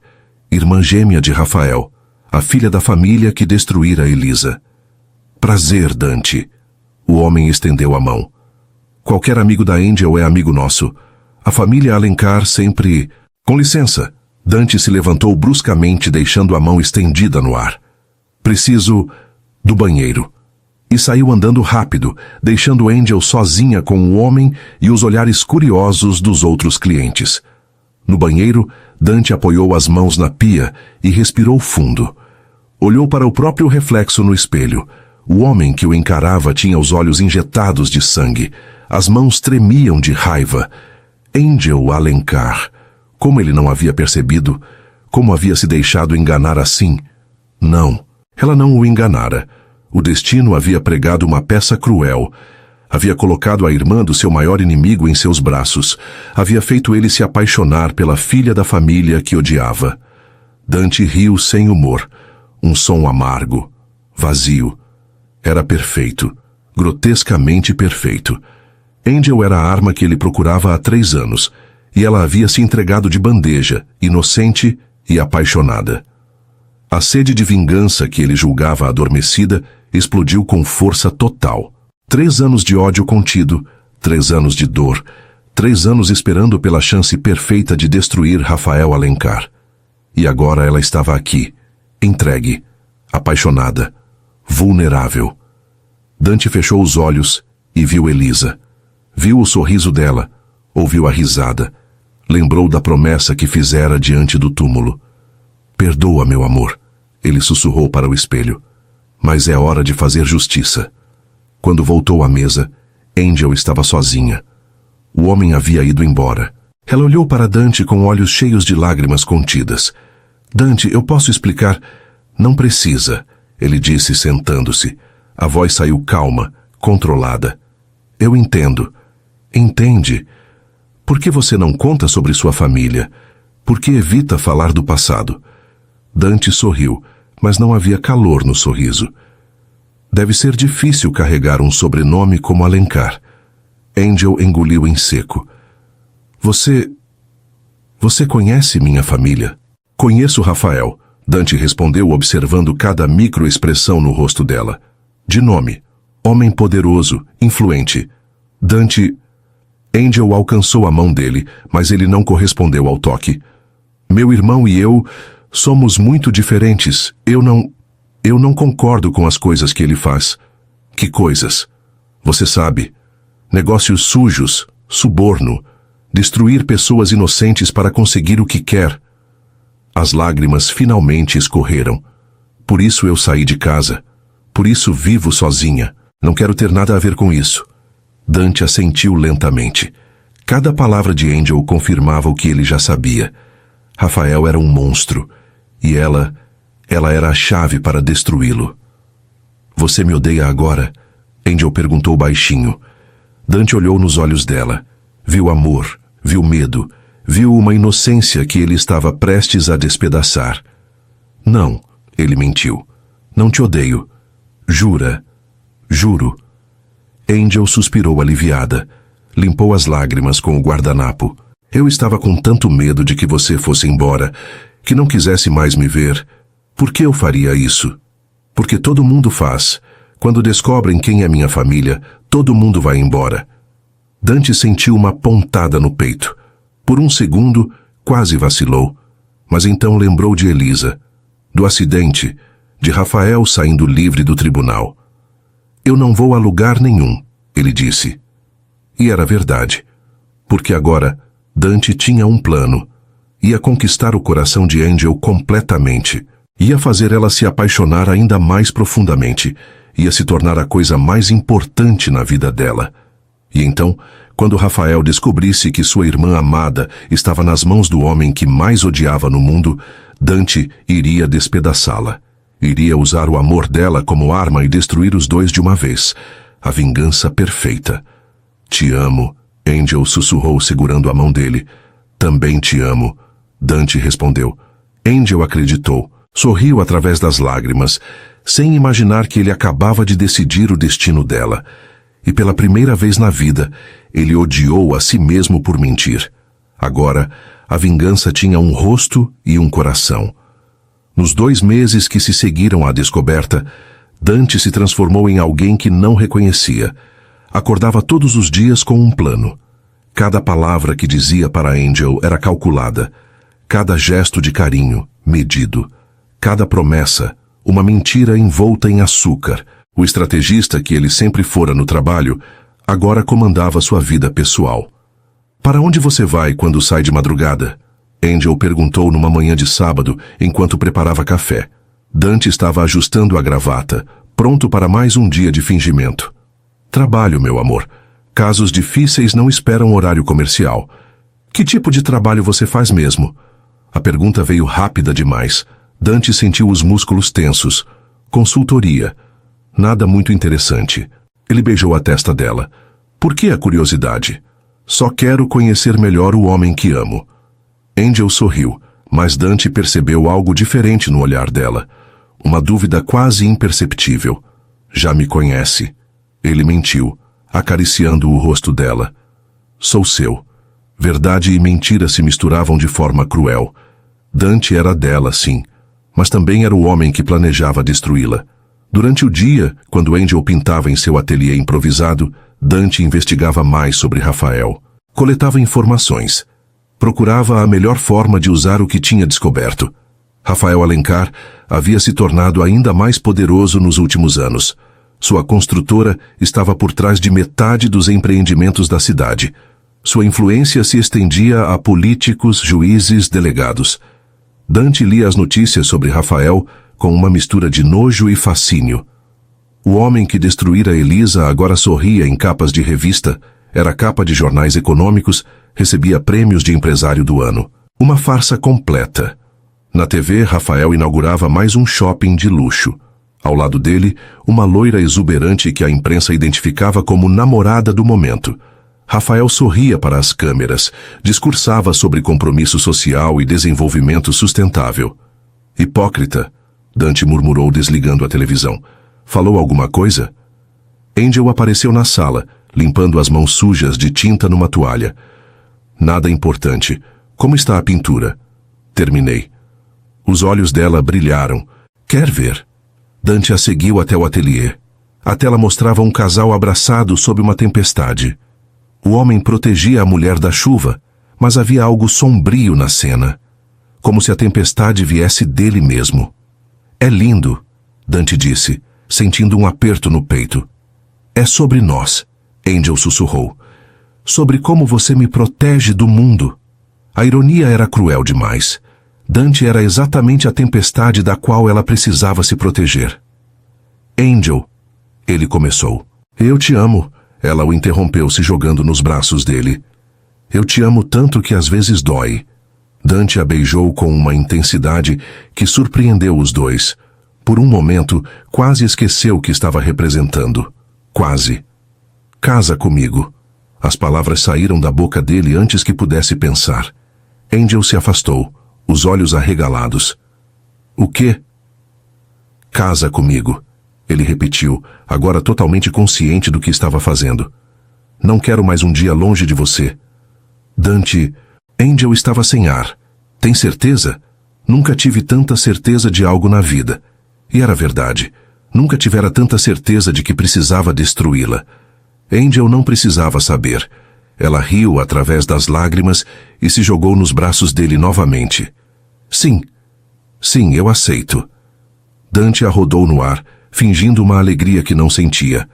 irmã gêmea de Rafael, a filha da família que destruíra Elisa. Prazer, Dante. O homem estendeu a mão. Qualquer amigo da Angel é amigo nosso. A família Alencar sempre... Com licença. Dante se levantou bruscamente, deixando a mão estendida no ar. Preciso do banheiro. E saiu andando rápido, deixando Angel sozinha com o homem e os olhares curiosos dos outros clientes. No banheiro, Dante apoiou as mãos na pia e respirou fundo. Olhou para o próprio reflexo no espelho. O homem que o encarava tinha os olhos injetados de sangue. As mãos tremiam de raiva. Angel Alencar. Como ele não havia percebido? Como havia se deixado enganar assim? Não, ela não o enganara. O destino havia pregado uma peça cruel. Havia colocado a irmã do seu maior inimigo em seus braços. Havia feito ele se apaixonar pela filha da família que odiava. Dante riu sem humor. Um som amargo, vazio. Era perfeito, grotescamente perfeito. Angel era a arma que ele procurava há 3 anos, e ela havia se entregado de bandeja, inocente e apaixonada. A sede de vingança que ele julgava adormecida explodiu com força total. 3 anos de ódio contido, 3 anos de dor, 3 anos esperando pela chance perfeita de destruir Rafael Alencar. E agora ela estava aqui, entregue, apaixonada, vulnerável. Dante fechou os olhos e viu Elisa. Viu o sorriso dela, ouviu a risada. Lembrou da promessa que fizera diante do túmulo. Perdoa, meu amor, ele sussurrou para o espelho. Mas é hora de fazer justiça. Quando voltou à mesa, Angel estava sozinha. O homem havia ido embora. Ela olhou para Dante com olhos cheios de lágrimas contidas. Dante, eu posso explicar? Não precisa, ele disse sentando-se. A voz saiu calma, controlada. Eu entendo. Entende? Por que você não conta sobre sua família? Por que evita falar do passado? Dante sorriu, mas não havia calor no sorriso. Deve ser difícil carregar um sobrenome como Alencar. Angel engoliu em seco. Você conhece minha família? Conheço Rafael, Dante respondeu observando cada microexpressão no rosto dela. De nome. Homem poderoso, influente. Dante... Angel alcançou a mão dele, mas ele não correspondeu ao toque. Meu irmão e eu somos muito diferentes. Eu não concordo com as coisas que ele faz. Que coisas? Você sabe. Negócios sujos, suborno, destruir pessoas inocentes para conseguir o que quer. As lágrimas finalmente escorreram. Por isso eu saí de casa. Por isso vivo sozinha. Não quero ter nada a ver com isso. Dante assentiu lentamente. Cada palavra de Angel confirmava o que ele já sabia. Rafael era um monstro. E ela era a chave para destruí-lo. Você me odeia agora? Angel perguntou baixinho. Dante olhou nos olhos dela. Viu amor, viu medo, viu uma inocência que ele estava prestes a despedaçar. Não, ele mentiu. Não te odeio. Jura? Juro. Angel suspirou aliviada. Limpou as lágrimas com o guardanapo. Eu estava com tanto medo de que você fosse embora, que não quisesse mais me ver. Por que eu faria isso? Porque todo mundo faz. Quando descobrem quem é minha família, todo mundo vai embora. Dante sentiu uma pontada no peito. Por um segundo, quase vacilou. Mas então lembrou de Elisa, do acidente, de Rafael saindo livre do tribunal. Eu não vou a lugar nenhum, ele disse. E era verdade. Porque agora, Dante tinha um plano. Ia conquistar o coração de Angel completamente. Ia fazer ela se apaixonar ainda mais profundamente. Ia se tornar a coisa mais importante na vida dela. E então, quando Rafael descobrisse que sua irmã amada estava nas mãos do homem que mais odiava no mundo, Dante iria despedaçá-la. Iria usar o amor dela como arma e destruir os dois de uma vez. A vingança perfeita. Te amo, Angel sussurrou segurando a mão dele. Também te amo, Dante respondeu. Angel acreditou. Sorriu através das lágrimas, sem imaginar que ele acabava de decidir o destino dela. E pela primeira vez na vida, ele odiou a si mesmo por mentir. Agora, a vingança tinha um rosto e um coração. Nos 2 meses que se seguiram à descoberta, Dante se transformou em alguém que não reconhecia. Acordava todos os dias com um plano. Cada palavra que dizia para Angel era calculada. Cada gesto de carinho, medido. Cada promessa, uma mentira envolta em açúcar. O estrategista que ele sempre fora no trabalho, agora comandava sua vida pessoal. Para onde você vai quando sai de madrugada? Angel perguntou numa manhã de sábado, enquanto preparava café. Dante estava ajustando a gravata, pronto para mais um dia de fingimento. Trabalho, meu amor. Casos difíceis não esperam horário comercial. Que tipo de trabalho você faz mesmo? A pergunta veio rápida demais. Dante sentiu os músculos tensos. Consultoria. Nada muito interessante. Ele beijou a testa dela. Por que a curiosidade? Só quero conhecer melhor o homem que amo. Angel sorriu, Mas Dante percebeu algo diferente no olhar dela. Uma dúvida quase imperceptível. Já me conhece. Ele mentiu, acariciando o rosto dela. Sou seu. Verdade e mentira se misturavam de forma cruel. Dante era dela, sim, mas também era o homem que planejava destruí-la. Durante o dia, quando Angel pintava em seu ateliê improvisado, Dante investigava mais sobre Rafael. Coletava informações. Procurava a melhor forma de usar o que tinha descoberto. Rafael Alencar havia se tornado ainda mais poderoso nos últimos anos. Sua construtora estava por trás de metade dos empreendimentos da cidade. Sua influência se estendia a políticos, juízes, delegados. Dante lia as notícias sobre Rafael com uma mistura de nojo e fascínio. O homem que destruíra Elisa agora sorria em capas de revista, era capa de jornais econômicos, recebia prêmios de empresário do ano. Uma farsa completa. Na TV, Rafael inaugurava mais um shopping de luxo. Ao lado dele, uma loira exuberante que a imprensa identificava como namorada do momento. Rafael sorria para as câmeras, discursava sobre compromisso social e desenvolvimento sustentável. Hipócrita, Dante murmurou desligando a televisão. Falou alguma coisa? Angel apareceu na sala, limpando as mãos sujas de tinta numa toalha. Nada importante. Como está a pintura? Terminei. Os olhos dela brilharam. Quer ver? Dante a seguiu até o ateliê. A tela mostrava um casal abraçado sob uma tempestade. O homem protegia a mulher da chuva, mas havia algo sombrio na cena, como se a tempestade viesse dele mesmo. É lindo, Dante disse, sentindo um aperto no peito. É sobre nós, Angel sussurrou. Sobre como você me protege do mundo. A ironia era cruel demais. Dante era exatamente a tempestade da qual ela precisava se proteger. Angel, ele começou. Eu te amo. Ela o interrompeu, se jogando nos braços dele. Eu te amo tanto que às vezes dói. Dante a beijou com uma intensidade que surpreendeu os dois. Por um momento, quase esqueceu o que estava representando. Quase. Casa comigo. As palavras saíram da boca dele antes que pudesse pensar. Angel se afastou, os olhos arregalados. O quê? Casa comigo. Ele repetiu, agora totalmente consciente do que estava fazendo. Não quero mais um dia longe de você. Dante, Angel estava sem ar. Tem certeza? Nunca tive tanta certeza de algo na vida. E era verdade. Nunca tivera tanta certeza de que precisava destruí-la. Angel não precisava saber. Ela riu através das lágrimas e se jogou nos braços dele novamente. Sim. Sim, eu aceito. Dante a rodou no ar, fingindo uma alegria que não sentia.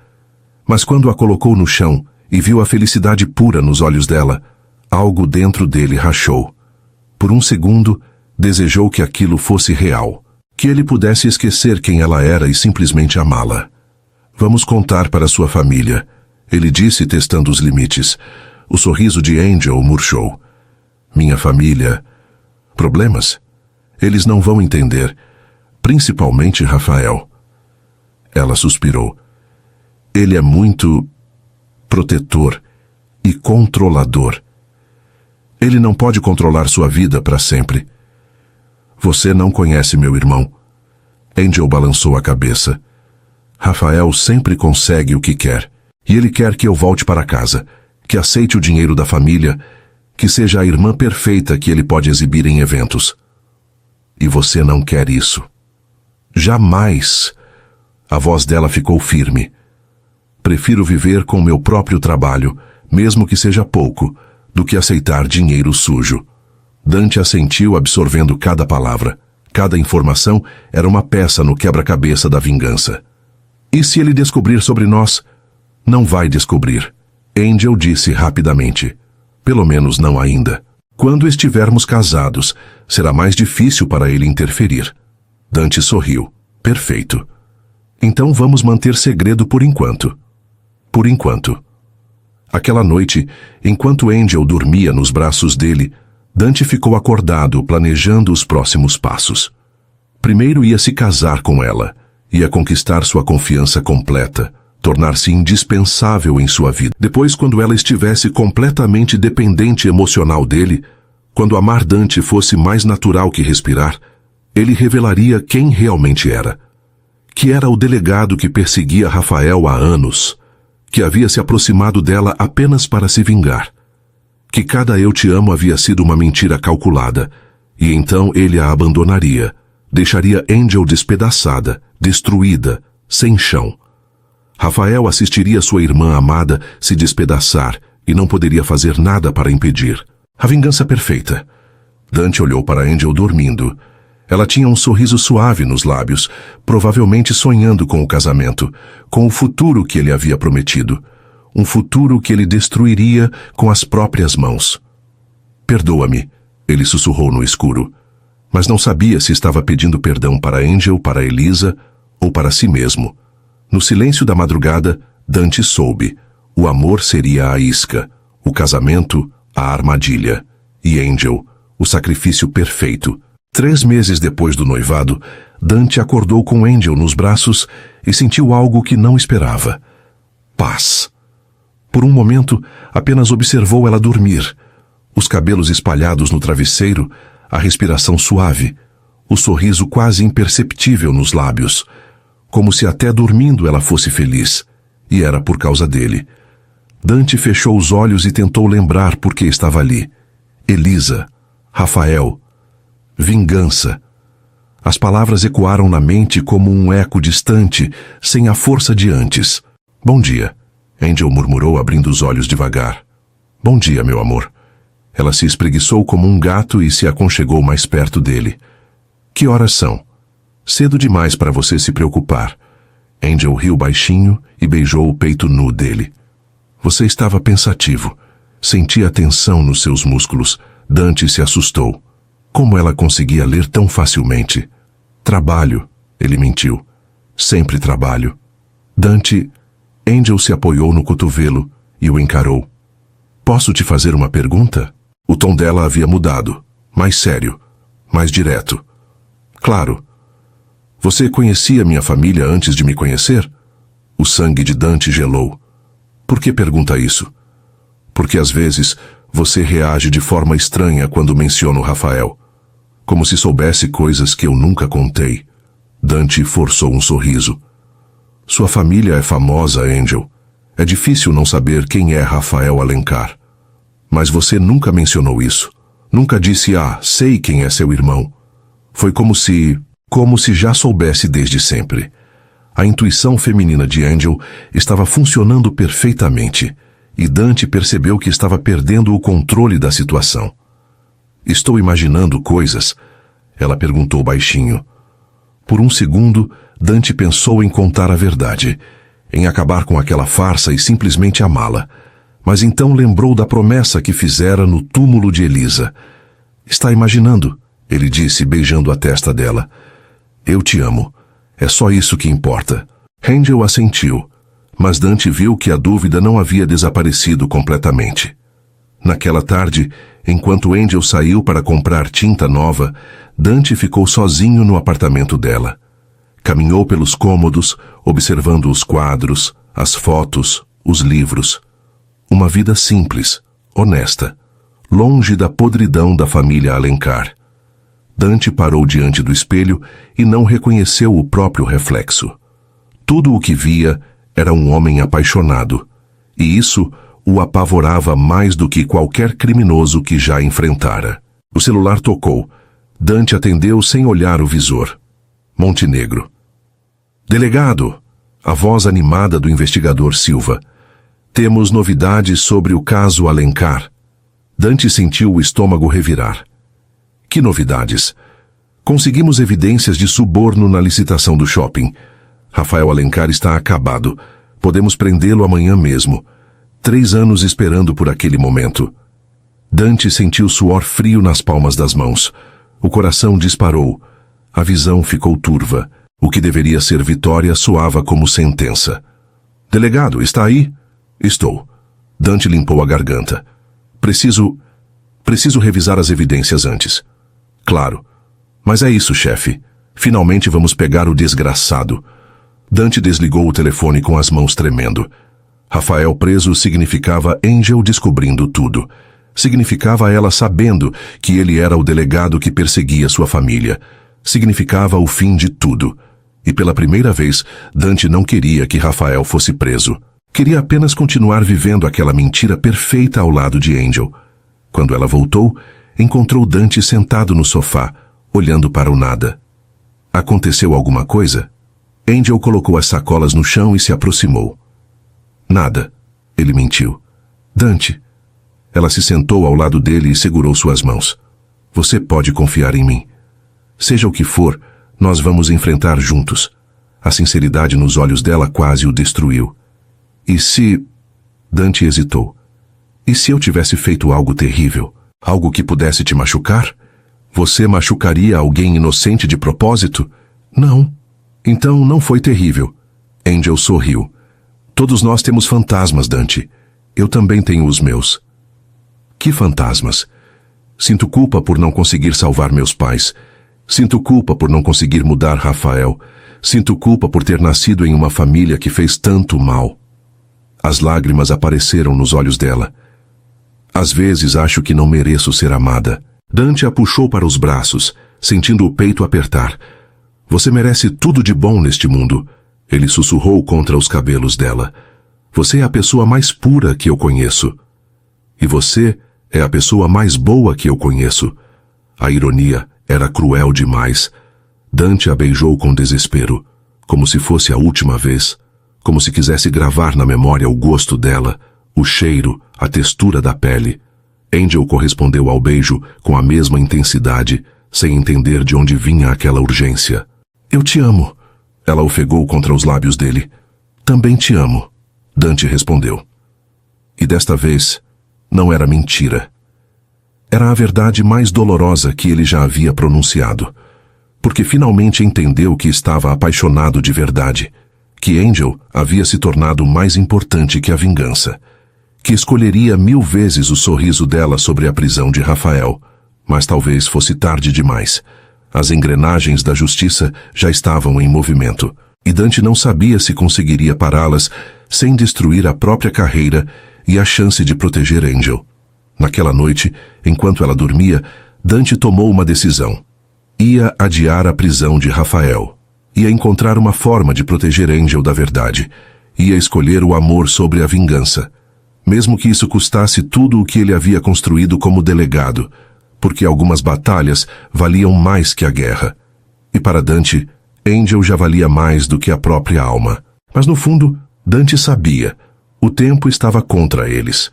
Mas quando a colocou no chão e viu a felicidade pura nos olhos dela, algo dentro dele rachou. Por um segundo, desejou que aquilo fosse real, que ele pudesse esquecer quem ela era e simplesmente amá-la. Vamos contar para sua família, ele disse, testando os limites. O sorriso de Angel murchou. Minha família... Problemas? Eles não vão entender, principalmente Rafael. Ela suspirou. Ele é muito protetor e controlador. Ele não pode controlar sua vida para sempre. Você não conhece meu irmão. Angel balançou a cabeça. Rafael sempre consegue o que quer. E ele quer que eu volte para casa, que aceite o dinheiro da família, que seja a irmã perfeita que ele pode exibir em eventos. E você não quer isso. Jamais. A voz dela ficou firme. Prefiro viver com meu próprio trabalho, mesmo que seja pouco, do que aceitar dinheiro sujo. Dante assentiu, absorvendo cada palavra. Cada informação era uma peça no quebra-cabeça da vingança. E se ele descobrir sobre nós? Não vai descobrir. Angel disse rapidamente. Pelo menos não ainda. Quando estivermos casados, será mais difícil para ele interferir. Dante sorriu. Perfeito. Então vamos manter segredo por enquanto. Por enquanto. Aquela noite, enquanto Angel dormia nos braços dele, Dante ficou acordado, planejando os próximos passos. Primeiro ia se casar com ela, ia conquistar sua confiança completa, tornar-se indispensável em sua vida. Depois, quando ela estivesse completamente dependente emocional dele, Quando amar Dante fosse mais natural que respirar, ele revelaria quem realmente era. Que era o delegado que perseguia Rafael há anos, que havia se aproximado dela apenas para se vingar. Que cada eu te amo havia sido uma mentira calculada, e então ele a abandonaria, deixaria Angel despedaçada, destruída, sem chão. Rafael assistiria sua irmã amada se despedaçar e não poderia fazer nada para impedir. A vingança perfeita. Dante olhou para Angel dormindo. Ela tinha um sorriso suave nos lábios, provavelmente sonhando com o casamento, com o futuro que ele havia prometido. Um futuro que ele destruiria com as próprias mãos. Perdoa-me, ele sussurrou no escuro, mas não sabia se estava pedindo perdão para Angel, para Elisa ou para si mesmo. No silêncio da madrugada, Dante soube. O amor seria a isca, o casamento, a armadilha, e Angel, o sacrifício perfeito. 3 meses depois do noivado, Dante acordou com Angel nos braços e sentiu algo que não esperava. Paz. Por um momento, apenas observou ela dormir. Os cabelos espalhados no travesseiro, a respiração suave, o sorriso quase imperceptível nos lábios, como se até dormindo ela fosse feliz, e era por causa dele. Dante fechou os olhos e tentou lembrar por que estava ali. Elisa, Rafael, vingança. As palavras ecoaram na mente como um eco distante, sem a força de antes. Bom dia, Angel murmurou abrindo os olhos devagar. Bom dia, meu amor. Ela se espreguiçou como um gato e se aconchegou mais perto dele. Que horas são? Cedo demais para você se preocupar. Angel riu baixinho e beijou o peito nu dele. Você estava pensativo. Sentia tensão nos seus músculos. Dante se assustou. Como ela conseguia ler tão facilmente? Trabalho, ele mentiu. Sempre trabalho. Dante... Angel se apoiou no cotovelo e o encarou. Posso te fazer uma pergunta? O tom dela havia mudado. Mais sério. Mais direto. Claro. Você conhecia minha família antes de me conhecer? O sangue de Dante gelou. Por que pergunta isso? Porque às vezes você reage de forma estranha quando menciono Rafael. Como se soubesse coisas que eu nunca contei. Dante forçou um sorriso. Sua família é famosa, Angel. É difícil não saber quem é Rafael Alencar. Mas você nunca mencionou isso. Nunca disse, sei quem é seu irmão. Foi como se já soubesse desde sempre. A intuição feminina de Angel estava funcionando perfeitamente, e Dante percebeu que estava perdendo o controle da situação. Estou imaginando coisas? Ela perguntou baixinho. Por um segundo, Dante pensou em contar a verdade, em acabar com aquela farsa e simplesmente amá-la. Mas então lembrou da promessa que fizera no túmulo de Elisa. Está imaginando, ele disse, beijando a testa dela. Eu te amo. É só isso que importa. Angel assentiu, mas Dante viu que a dúvida não havia desaparecido completamente. Naquela tarde, enquanto Angel saiu para comprar tinta nova, Dante ficou sozinho no apartamento dela. Caminhou pelos cômodos, observando os quadros, as fotos, os livros. Uma vida simples, honesta, longe da podridão da família Alencar. Dante parou diante do espelho e não reconheceu o próprio reflexo. Tudo o que via era um homem apaixonado, e isso o apavorava mais do que qualquer criminoso que já enfrentara. O celular tocou. Dante atendeu sem olhar o visor. Montenegro. Delegado! A voz animada do investigador Silva. Temos novidades sobre o caso Alencar. Dante sentiu o estômago revirar. Que novidades? Conseguimos evidências de suborno na licitação do shopping. Rafael Alencar está acabado. Podemos prendê-lo amanhã mesmo. 3 anos esperando por aquele momento. Dante sentiu suor frio nas palmas das mãos. O coração disparou. A visão ficou turva. O que deveria ser vitória soava como sentença. Delegado, está aí? Estou. Dante limpou a garganta. Preciso revisar as evidências antes. Claro. Mas é isso, chefe. Finalmente vamos pegar o desgraçado. Dante desligou o telefone com as mãos tremendo. Rafael preso significava Angel descobrindo tudo. Significava ela sabendo que ele era o delegado que perseguia sua família. Significava o fim de tudo. E pela primeira vez, Dante não queria que Rafael fosse preso. Queria apenas continuar vivendo aquela mentira perfeita ao lado de Angel. Quando ela voltou, encontrou Dante sentado no sofá, olhando para o nada. Aconteceu alguma coisa? Angel colocou as sacolas no chão e se aproximou. Nada. Ele mentiu. Dante. Ela se sentou ao lado dele e segurou suas mãos. Você pode confiar em mim. Seja o que for, nós vamos enfrentar juntos. A sinceridade nos olhos dela quase o destruiu. E se... Dante hesitou. E se eu tivesse feito algo terrível? Algo que pudesse te machucar? Você machucaria alguém inocente de propósito? Não. Então não foi terrível. Angel sorriu. Todos nós temos fantasmas, Dante. Eu também tenho os meus. Que fantasmas? Sinto culpa por não conseguir salvar meus pais. Sinto culpa por não conseguir mudar Rafael. Sinto culpa por ter nascido em uma família que fez tanto mal. As lágrimas apareceram nos olhos dela. Às vezes acho que não mereço ser amada. Dante a puxou para os braços, sentindo o peito apertar. Você merece tudo de bom neste mundo. Ele sussurrou contra os cabelos dela. Você é a pessoa mais pura que eu conheço. E você é a pessoa mais boa que eu conheço. A ironia era cruel demais. Dante a beijou com desespero, como se fosse a última vez, como se quisesse gravar na memória o gosto dela, o cheiro, a textura da pele. Angel correspondeu ao beijo com a mesma intensidade, sem entender de onde vinha aquela urgência. Eu te amo. Ela ofegou contra os lábios dele. Também te amo, Dante respondeu. E desta vez, não era mentira. Era a verdade mais dolorosa que ele já havia pronunciado. Porque finalmente entendeu que estava apaixonado de verdade. Que Angel havia se tornado mais importante que a vingança. Que escolheria 1000 vezes o sorriso dela sobre a prisão de Rafael. Mas talvez fosse tarde demais. As engrenagens da justiça já estavam em movimento. E Dante não sabia se conseguiria pará-las sem destruir a própria carreira e a chance de proteger Angel. Naquela noite, enquanto ela dormia, Dante tomou uma decisão. Ia adiar a prisão de Rafael. Ia encontrar uma forma de proteger Angel da verdade. Ia escolher o amor sobre a vingança. Mesmo que isso custasse tudo o que ele havia construído como delegado, porque algumas batalhas valiam mais que a guerra. E para Dante, Angel já valia mais do que a própria alma. Mas no fundo, Dante sabia. O tempo estava contra eles.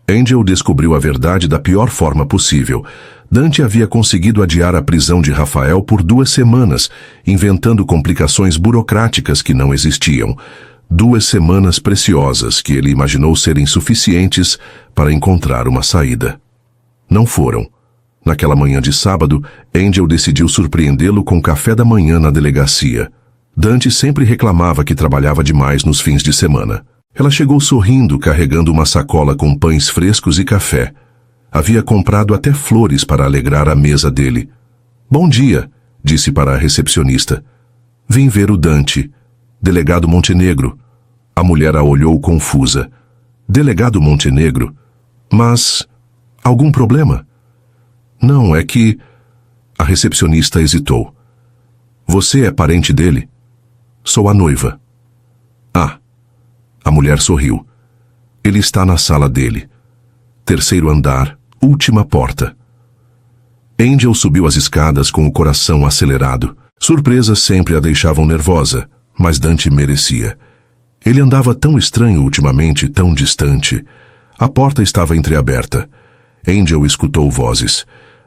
Angel descobriu a verdade da pior forma possível. Dante havia conseguido adiar a prisão de Rafael por 2 semanas, inventando complicações burocráticas que não existiam. 2 semanas preciosas que ele imaginou serem suficientes para encontrar uma saída. Não foram. Naquela manhã de sábado, Angel decidiu surpreendê-lo com café da manhã na delegacia. Dante sempre reclamava que trabalhava demais nos fins de semana. Ela chegou sorrindo, carregando uma sacola com pães frescos e café. Havia comprado até flores para alegrar a mesa dele. Bom dia, disse para a recepcionista. Vim ver o Dante. Delegado Montenegro. A mulher a olhou confusa. Delegado Montenegro? Mas... algum problema? Não, é que... A recepcionista hesitou. Você é parente dele? Sou a noiva. Ah. A mulher sorriu. Ele está na sala dele. 3º andar, última porta. Angel subiu as escadas com o coração acelerado. Surpresas sempre a deixavam nervosa, mas Dante merecia. Ele andava tão estranho ultimamente, tão distante. A porta estava entreaberta. Angel escutou vozes.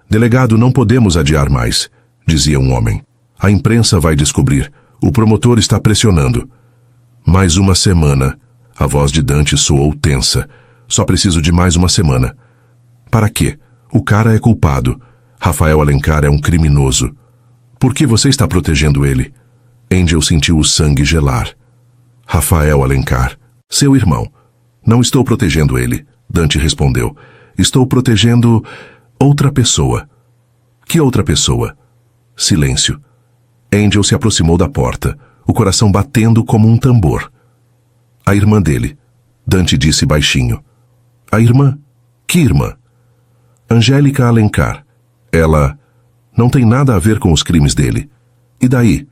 Delegado, não podemos adiar mais, dizia um homem. A imprensa vai descobrir. O promotor está pressionando. Mais uma semana. A voz de Dante soou tensa. Só preciso de mais uma semana. Para quê? O cara é culpado. Rafael Alencar é um criminoso. Por que você está protegendo ele? Angel sentiu o sangue gelar. Rafael Alencar. Seu irmão. Não estou protegendo ele, Dante respondeu. Estou protegendo outra pessoa. Que outra pessoa? Silêncio. Angel se aproximou da porta, o coração batendo como um tambor. A irmã dele. Dante disse baixinho. A irmã? Que irmã? Angélica Alencar. Ela não tem nada a ver com os crimes dele. E daí?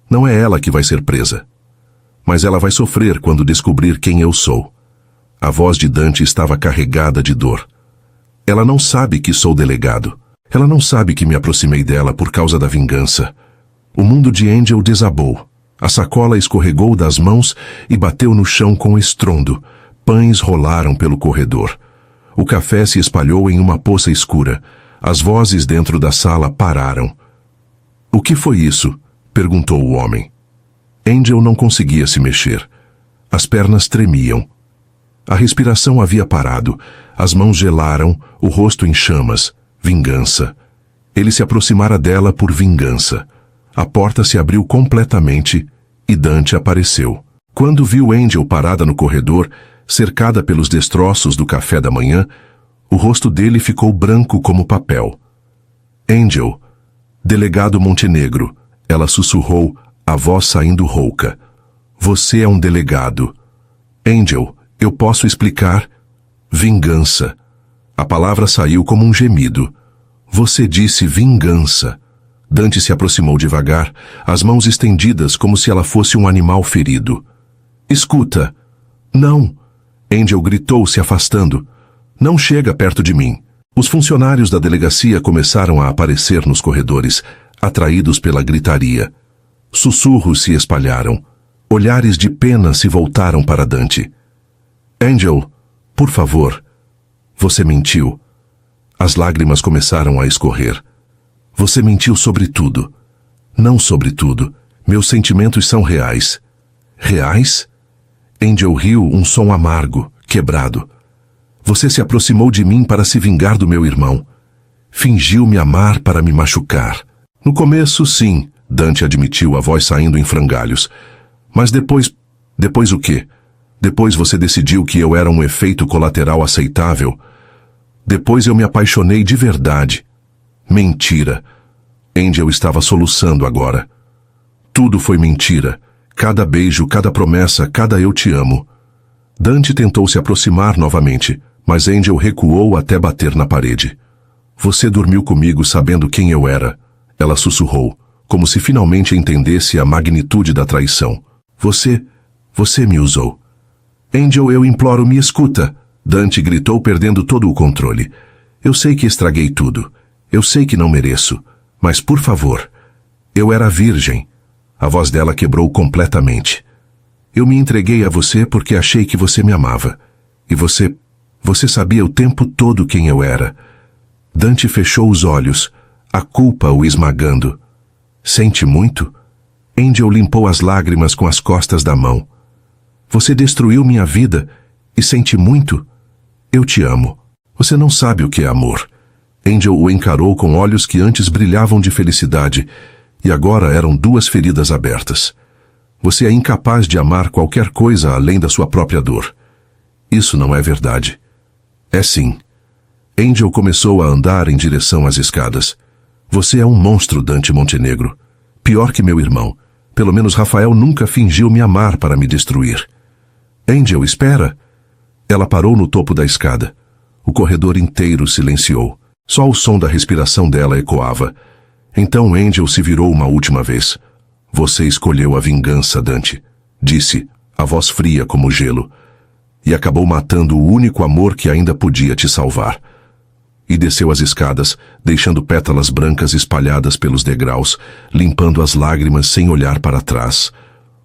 Não é ela que vai ser presa. Mas ela vai sofrer quando descobrir quem eu sou. A voz de Dante estava carregada de dor. Ela não sabe que sou delegado. Ela não sabe que me aproximei dela por causa da vingança. O mundo de Angel desabou. A sacola escorregou das mãos e bateu no chão com estrondo. Pães rolaram pelo corredor. O café se espalhou em uma poça escura. As vozes dentro da sala pararam. "O que foi isso?" perguntou o homem. Angel não conseguia se mexer. As pernas tremiam. A respiração havia parado. As mãos gelaram, o rosto em chamas. Vingança. Ele se aproximara dela por vingança. A porta se abriu completamente e Dante apareceu. Quando viu Angel parada no corredor, cercada pelos destroços do café da manhã, o rosto dele ficou branco como papel. "Angel, delegado Montenegro", ela sussurrou, a voz saindo rouca. "Você é um delegado." "Angel, eu posso explicar?" "Vingança." A palavra saiu como um gemido. "Você disse vingança." Dante se aproximou devagar, as mãos estendidas como se ela fosse um animal ferido. "Escuta." "Não." Angel gritou, se afastando. "Não chega perto de mim." Os funcionários da delegacia começaram a aparecer nos corredores, atraídos pela gritaria. Sussurros se espalharam. Olhares de pena se voltaram para Dante. "Angel, por favor." "Você mentiu." As lágrimas começaram a escorrer. "Você mentiu sobre tudo." "Não sobre tudo. Meus sentimentos são reais." "Reais?" Angel riu, um som amargo, quebrado. "Você se aproximou de mim para se vingar do meu irmão. Fingiu me amar para me machucar." "No começo, sim," Dante admitiu, a voz saindo em frangalhos. "Mas depois... Depois o quê? Depois você decidiu que eu era um efeito colateral aceitável. Depois eu me apaixonei de verdade." "Mentira." Angel estava soluçando agora. "Tudo foi mentira. Cada beijo, cada promessa, cada eu te amo." Dante tentou se aproximar novamente, mas Angel recuou até bater na parede. "Você dormiu comigo sabendo quem eu era." Ela sussurrou, como se finalmente entendesse a magnitude da traição. Você me usou." "Angel, eu imploro, me escuta." Dante gritou, perdendo todo o controle. "Eu sei que estraguei tudo. Eu sei que não mereço. Mas, por favor, eu era virgem." A voz dela quebrou completamente. "Eu me entreguei a você porque achei que você me amava. E você sabia o tempo todo quem eu era." Dante fechou os olhos, a culpa o esmagando. "Sente muito?" Angel limpou as lágrimas com as costas da mão. "Você destruiu minha vida e sente muito? Eu te amo. Você não sabe o que é amor." Angel o encarou com olhos que antes brilhavam de felicidade e agora eram duas feridas abertas. "Você é incapaz de amar qualquer coisa além da sua própria dor." "Isso não é verdade." "É sim." Angel começou a andar em direção às escadas. "Você é um monstro, Dante Montenegro. Pior que meu irmão. Pelo menos Rafael nunca fingiu me amar para me destruir." "Angel, espera." Ela parou no topo da escada. O corredor inteiro silenciou. Só o som da respiração dela ecoava. Então Angel se virou uma última vez. "Você escolheu a vingança, Dante", disse, a voz fria como gelo. "E acabou matando o único amor que ainda podia te salvar." E desceu as escadas, deixando pétalas brancas espalhadas pelos degraus, limpando as lágrimas sem olhar para trás.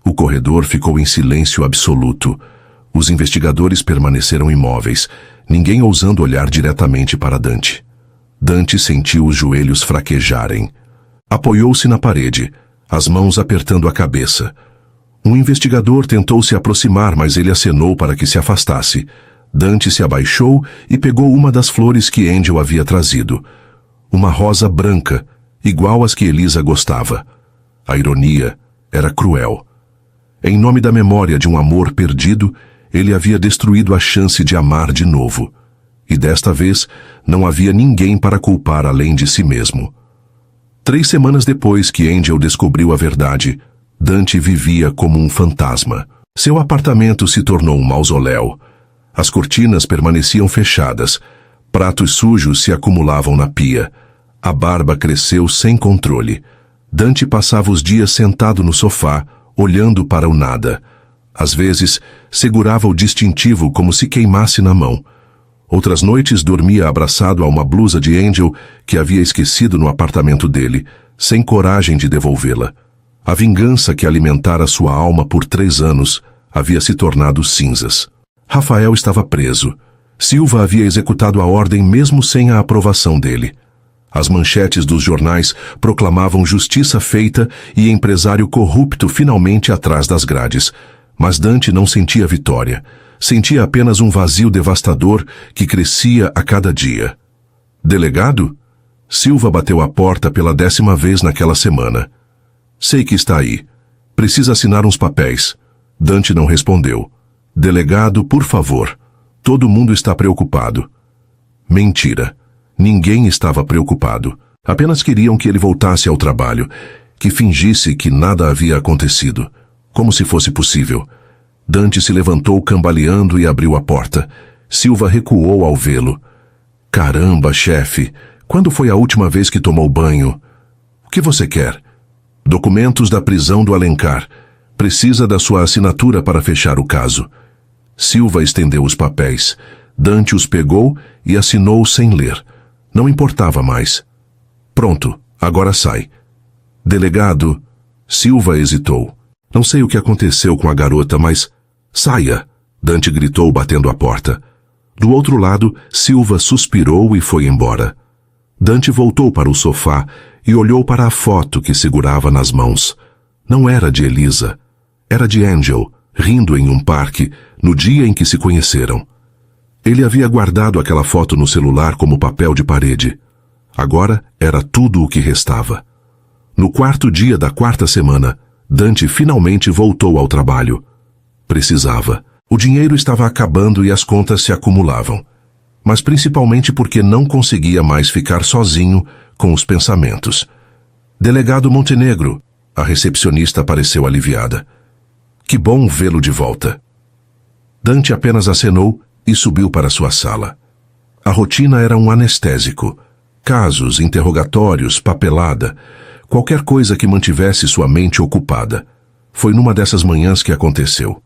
O corredor ficou em silêncio absoluto. Os investigadores permaneceram imóveis, ninguém ousando olhar diretamente para Dante. Dante sentiu os joelhos fraquejarem. Apoiou-se na parede, as mãos apertando a cabeça. Um investigador tentou se aproximar, mas ele acenou para que se afastasse. Dante se abaixou e pegou uma das flores que Angel havia trazido. Uma rosa branca, igual às que Elisa gostava. A ironia era cruel. Em nome da memória de um amor perdido, ele havia destruído a chance de amar de novo. E desta vez, não havia ninguém para culpar além de si mesmo. 3 semanas depois que Angel descobriu a verdade, Dante vivia como um fantasma. Seu apartamento se tornou um mausoléu. As cortinas permaneciam fechadas. Pratos sujos se acumulavam na pia. A barba cresceu sem controle. Dante passava os dias sentado no sofá, olhando para o nada. Às vezes, segurava o distintivo como se queimasse na mão. Outras noites dormia abraçado a uma blusa de Angel que havia esquecido no apartamento dele, sem coragem de devolvê-la. A vingança que alimentara sua alma por 3 anos havia se tornado cinzas. Rafael estava preso. Silva havia executado a ordem mesmo sem a aprovação dele. As manchetes dos jornais proclamavam justiça feita e empresário corrupto finalmente atrás das grades. Mas Dante não sentia vitória. Sentia apenas um vazio devastador que crescia a cada dia. Delegado? Silva bateu à porta pela 10ª vez naquela semana. Sei que está aí. Precisa assinar uns papéis. Dante não respondeu. Delegado, por favor. Todo mundo está preocupado. Mentira. Ninguém estava preocupado. Apenas queriam que ele voltasse ao trabalho, que fingisse que nada havia acontecido. Como se fosse possível. Dante se levantou cambaleando e abriu a porta. Silva recuou ao vê-lo. Caramba, chefe, quando foi a última vez que tomou banho? O que você quer? Documentos da prisão do Alencar. Precisa da sua assinatura para fechar o caso. Silva estendeu os papéis. Dante os pegou e assinou sem ler. Não importava mais. Pronto, agora sai. Delegado, Silva hesitou. Não sei o que aconteceu com a garota, mas... Saia! Dante gritou batendo a porta. Do outro lado, Silva suspirou e foi embora. Dante voltou para o sofá e olhou para a foto que segurava nas mãos. Não era de Elisa. Era de Angel, rindo em um parque, no dia em que se conheceram. Ele havia guardado aquela foto no celular como papel de parede. Agora era tudo o que restava. No 4º dia da 4ª semana, Dante finalmente voltou ao trabalho. Precisava. O dinheiro estava acabando e as contas se acumulavam. Mas principalmente porque não conseguia mais ficar sozinho com os pensamentos. Delegado Montenegro. A recepcionista pareceu aliviada. Que bom vê-lo de volta. Dante apenas acenou e subiu para sua sala. A rotina era um anestésico. Casos, interrogatórios, papelada, qualquer coisa que mantivesse sua mente ocupada. Foi numa dessas manhãs que aconteceu.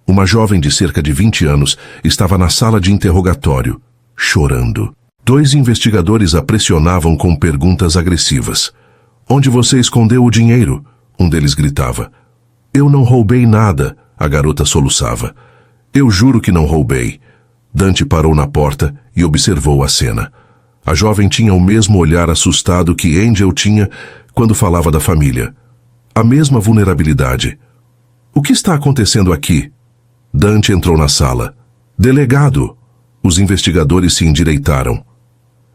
Uma jovem de cerca de 20 anos estava na sala de interrogatório, chorando. 2 investigadores a pressionavam com perguntas agressivas. Onde você escondeu o dinheiro? Um deles gritava. Eu não roubei nada, a garota soluçava. Eu juro que não roubei. Dante parou na porta e observou a cena. A jovem tinha o mesmo olhar assustado que Angel tinha quando falava da família. A mesma vulnerabilidade. O que está acontecendo aqui? Dante entrou na sala. Delegado! Os investigadores se endireitaram.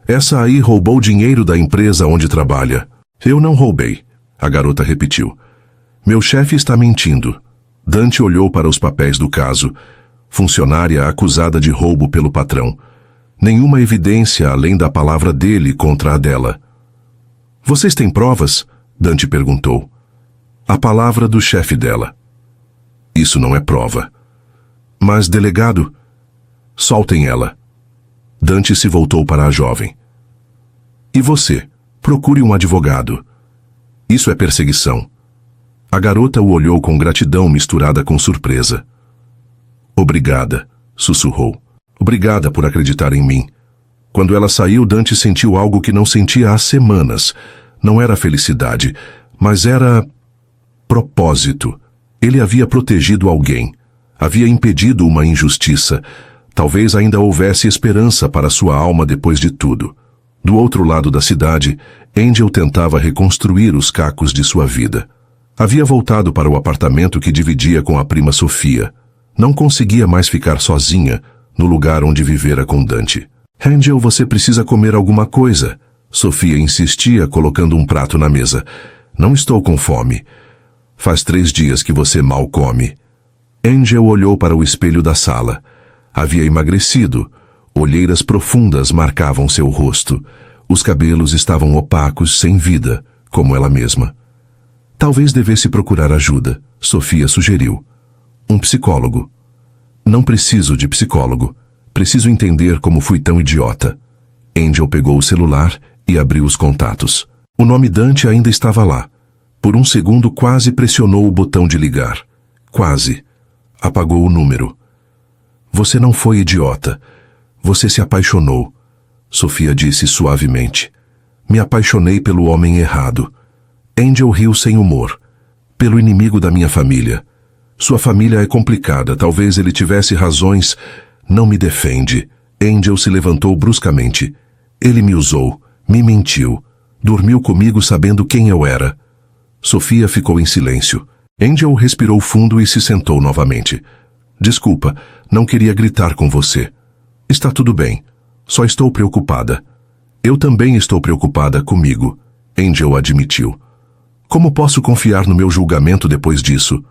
Essa aí roubou dinheiro da empresa onde trabalha. Eu não roubei, a garota repetiu. Meu chefe está mentindo. Dante olhou para os papéis do caso. Funcionária acusada de roubo pelo patrão. Nenhuma evidência além da palavra dele contra a dela. Vocês têm provas? Dante perguntou. A palavra do chefe dela. Isso não é prova. Mas, delegado... Soltem ela. Dante se voltou para a jovem. E você? Procure um advogado. Isso é perseguição. A garota o olhou com gratidão misturada com surpresa. Obrigada, sussurrou. Obrigada por acreditar em mim. Quando ela saiu, Dante sentiu algo que não sentia há semanas. Não era felicidade, mas era... propósito. Ele havia protegido alguém. Havia impedido uma injustiça. Talvez ainda houvesse esperança para sua alma depois de tudo. Do outro lado da cidade, Angel tentava reconstruir os cacos de sua vida. Havia voltado para o apartamento que dividia com a prima Sofia. Não conseguia mais ficar sozinha no lugar onde vivera com Dante. Angel, você precisa comer alguma coisa. Sofia insistia, colocando um prato na mesa. Não estou com fome. Faz 3 dias que você mal come. Angel olhou para o espelho da sala. Havia emagrecido. Olheiras profundas marcavam seu rosto. Os cabelos estavam opacos, sem vida, como ela mesma. Talvez devesse procurar ajuda, Sofia sugeriu. Um psicólogo. Não preciso de psicólogo. Preciso entender como fui tão idiota. Angel pegou o celular e abriu os contatos. O nome Dante ainda estava lá. Por um segundo quase pressionou o botão de ligar. Quase. Apagou o número. Você não foi idiota. Você se apaixonou. Sofia disse suavemente. Me apaixonei pelo homem errado. Angel riu sem humor. Pelo inimigo da minha família. Sua família é complicada, talvez ele tivesse razões. Não me defende. Angel se levantou bruscamente. Ele me usou, me mentiu. Dormiu comigo sabendo quem eu era. Sofia ficou em silêncio. Angel respirou fundo e se sentou novamente. Desculpa, não queria gritar com você. Está tudo bem. Só estou preocupada. Eu também estou preocupada comigo. Angel admitiu. Como posso confiar no meu julgamento depois disso?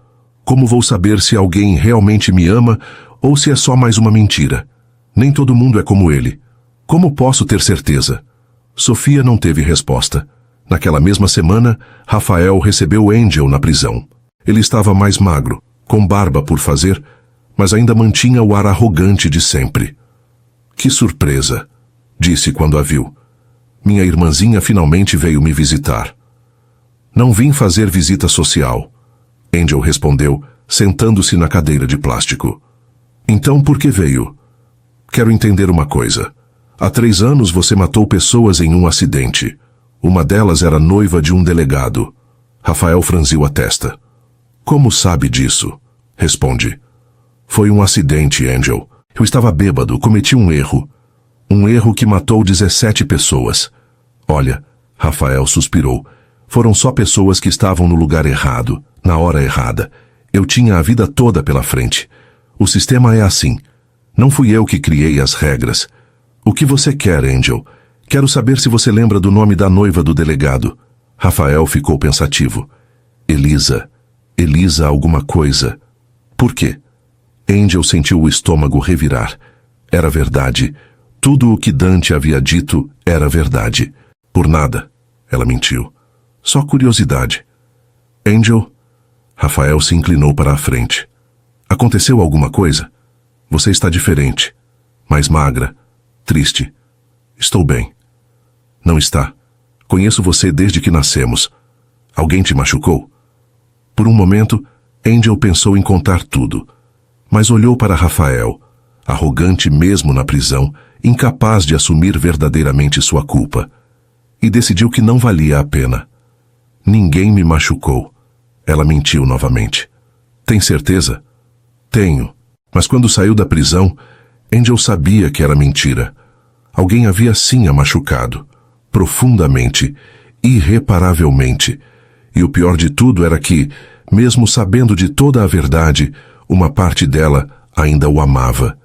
Como vou saber se alguém realmente me ama ou se é só mais uma mentira? Nem todo mundo é como ele. Como posso ter certeza? Sofia não teve resposta. Naquela mesma semana, Rafael recebeu Angel na prisão. Ele estava mais magro, com barba por fazer, mas ainda mantinha o ar arrogante de sempre. Que surpresa, disse quando a viu. Minha irmãzinha finalmente veio me visitar. Não vim fazer visita social. Angel respondeu, sentando-se na cadeira de plástico. Então por que veio? Quero entender uma coisa. Há 3 anos você matou pessoas em um acidente. Uma delas era noiva de um delegado. Rafael franziu a testa. Como sabe disso? Responde. Foi um acidente, Angel. Eu estava bêbado, cometi um erro. Um erro que matou 17 pessoas. Olha, Rafael suspirou. Foram só pessoas que estavam no lugar errado, na hora errada. Eu tinha a vida toda pela frente. O sistema é assim. Não fui eu que criei as regras. O que você quer, Angel? Quero saber se você lembra do nome da noiva do delegado. Rafael ficou pensativo. Elisa. Elisa alguma coisa. Por quê? Angel sentiu o estômago revirar. Era verdade. Tudo o que Dante havia dito era verdade. Por nada. Ela mentiu. Só curiosidade. Angel? Rafael se inclinou para a frente. Aconteceu alguma coisa? Você está diferente. Mais magra. Triste. Estou bem. Não está. Conheço você desde que nascemos. Alguém te machucou? Por um momento, Angel pensou em contar tudo. Mas olhou para Rafael, arrogante mesmo na prisão, incapaz de assumir verdadeiramente sua culpa. E decidiu que não valia a pena. Ninguém me machucou. Ela mentiu novamente. Tem certeza? Tenho. Mas quando saiu da prisão, Angel sabia que era mentira. Alguém havia sim a machucado. Profundamente. Irreparavelmente. E o pior de tudo era que, mesmo sabendo de toda a verdade, uma parte dela ainda o amava.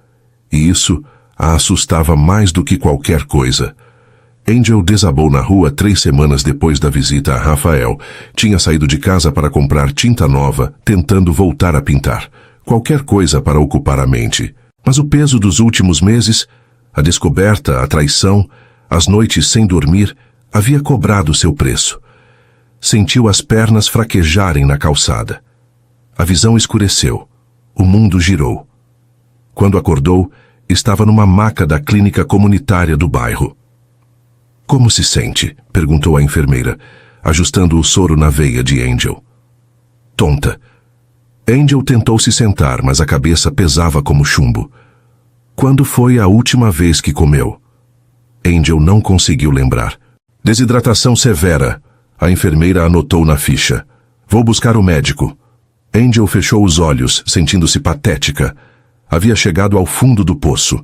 E isso a assustava mais do que qualquer coisa. Angel desabou na rua 3 semanas depois da visita a Rafael. Tinha saído de casa para comprar tinta nova, tentando voltar a pintar. Qualquer coisa para ocupar a mente. Mas o peso dos últimos meses, a descoberta, a traição, as noites sem dormir, havia cobrado seu preço. Sentiu as pernas fraquejarem na calçada. A visão escureceu. O mundo girou. Quando acordou, estava numa maca da clínica comunitária do bairro. Como se sente? Perguntou a enfermeira, ajustando o soro na veia de Angel. Tonta. Angel tentou se sentar, mas a cabeça pesava como chumbo. Quando foi a última vez que comeu? Angel não conseguiu lembrar. Desidratação severa. A enfermeira anotou na ficha. Vou buscar o médico. Angel fechou os olhos, sentindo-se patética. Havia chegado ao fundo do poço.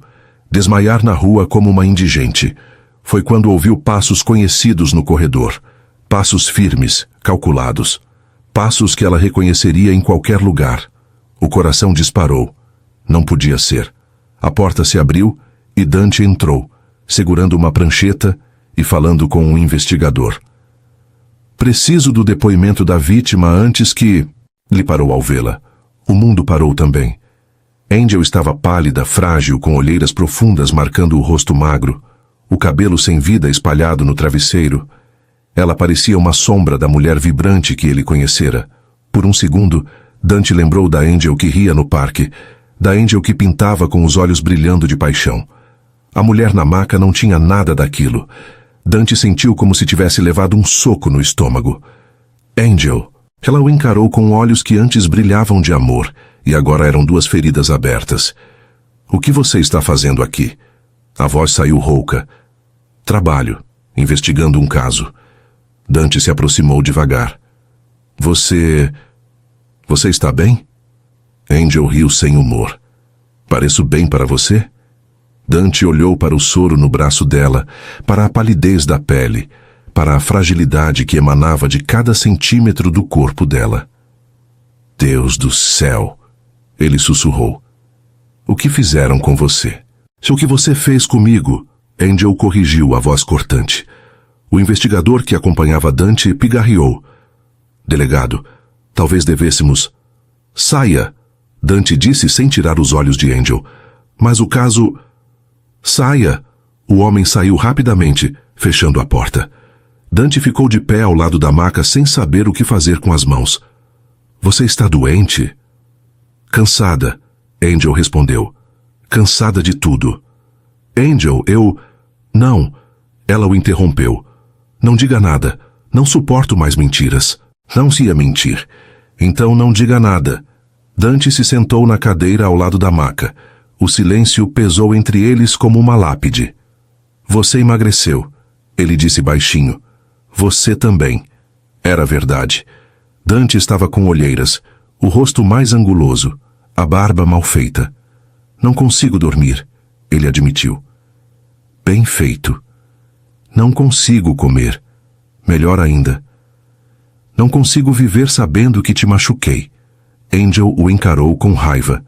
Desmaiar na rua como uma indigente. Foi quando ouviu passos conhecidos no corredor. Passos firmes, calculados. Passos que ela reconheceria em qualquer lugar. O coração disparou. Não podia ser. A porta se abriu e Dante entrou, segurando uma prancheta e falando com um investigador. Preciso do depoimento da vítima antes que... Ele parou ao vê-la. O mundo parou também. Angel estava pálida, frágil, com olheiras profundas marcando o rosto magro, o cabelo sem vida espalhado no travesseiro. Ela parecia uma sombra da mulher vibrante que ele conhecera. Por um segundo, Dante lembrou da Angel que ria no parque, da Angel que pintava com os olhos brilhando de paixão. A mulher na maca não tinha nada daquilo. Dante sentiu como se tivesse levado um soco no estômago. Angel. Ela o encarou com olhos que antes brilhavam de amor, e agora eram duas feridas abertas. O que você está fazendo aqui? A voz saiu rouca. Trabalho, investigando um caso. Dante se aproximou devagar. Você está bem? Angel riu sem humor. Pareço bem para você? Dante olhou para o soro no braço dela, para a palidez da pele, para a fragilidade que emanava de cada centímetro do corpo dela. Deus do céu! Ele sussurrou. O que fizeram com você? Se o que você fez comigo, Angel corrigiu a voz cortante. O investigador que acompanhava Dante pigarreou. Delegado, talvez devêssemos... Saia! Dante disse sem tirar os olhos de Angel. Mas o caso... Saia! O homem saiu rapidamente, fechando a porta. Dante ficou de pé ao lado da maca sem saber o que fazer com as mãos. Você está doente? Cansada, Angel respondeu. Cansada de tudo. Angel, eu... Não. Ela o interrompeu. Não diga nada. Não suporto mais mentiras. Não se ia mentir. Então não diga nada. Dante se sentou na cadeira ao lado da maca. O silêncio pesou entre eles como uma lápide. Você emagreceu, ele disse baixinho. Você também. Era verdade. Dante estava com olheiras, o rosto mais anguloso, a barba mal feita. Não consigo dormir, ele admitiu. Bem feito. Não consigo comer. Melhor ainda. Não consigo viver sabendo que te machuquei. Angel o encarou com raiva.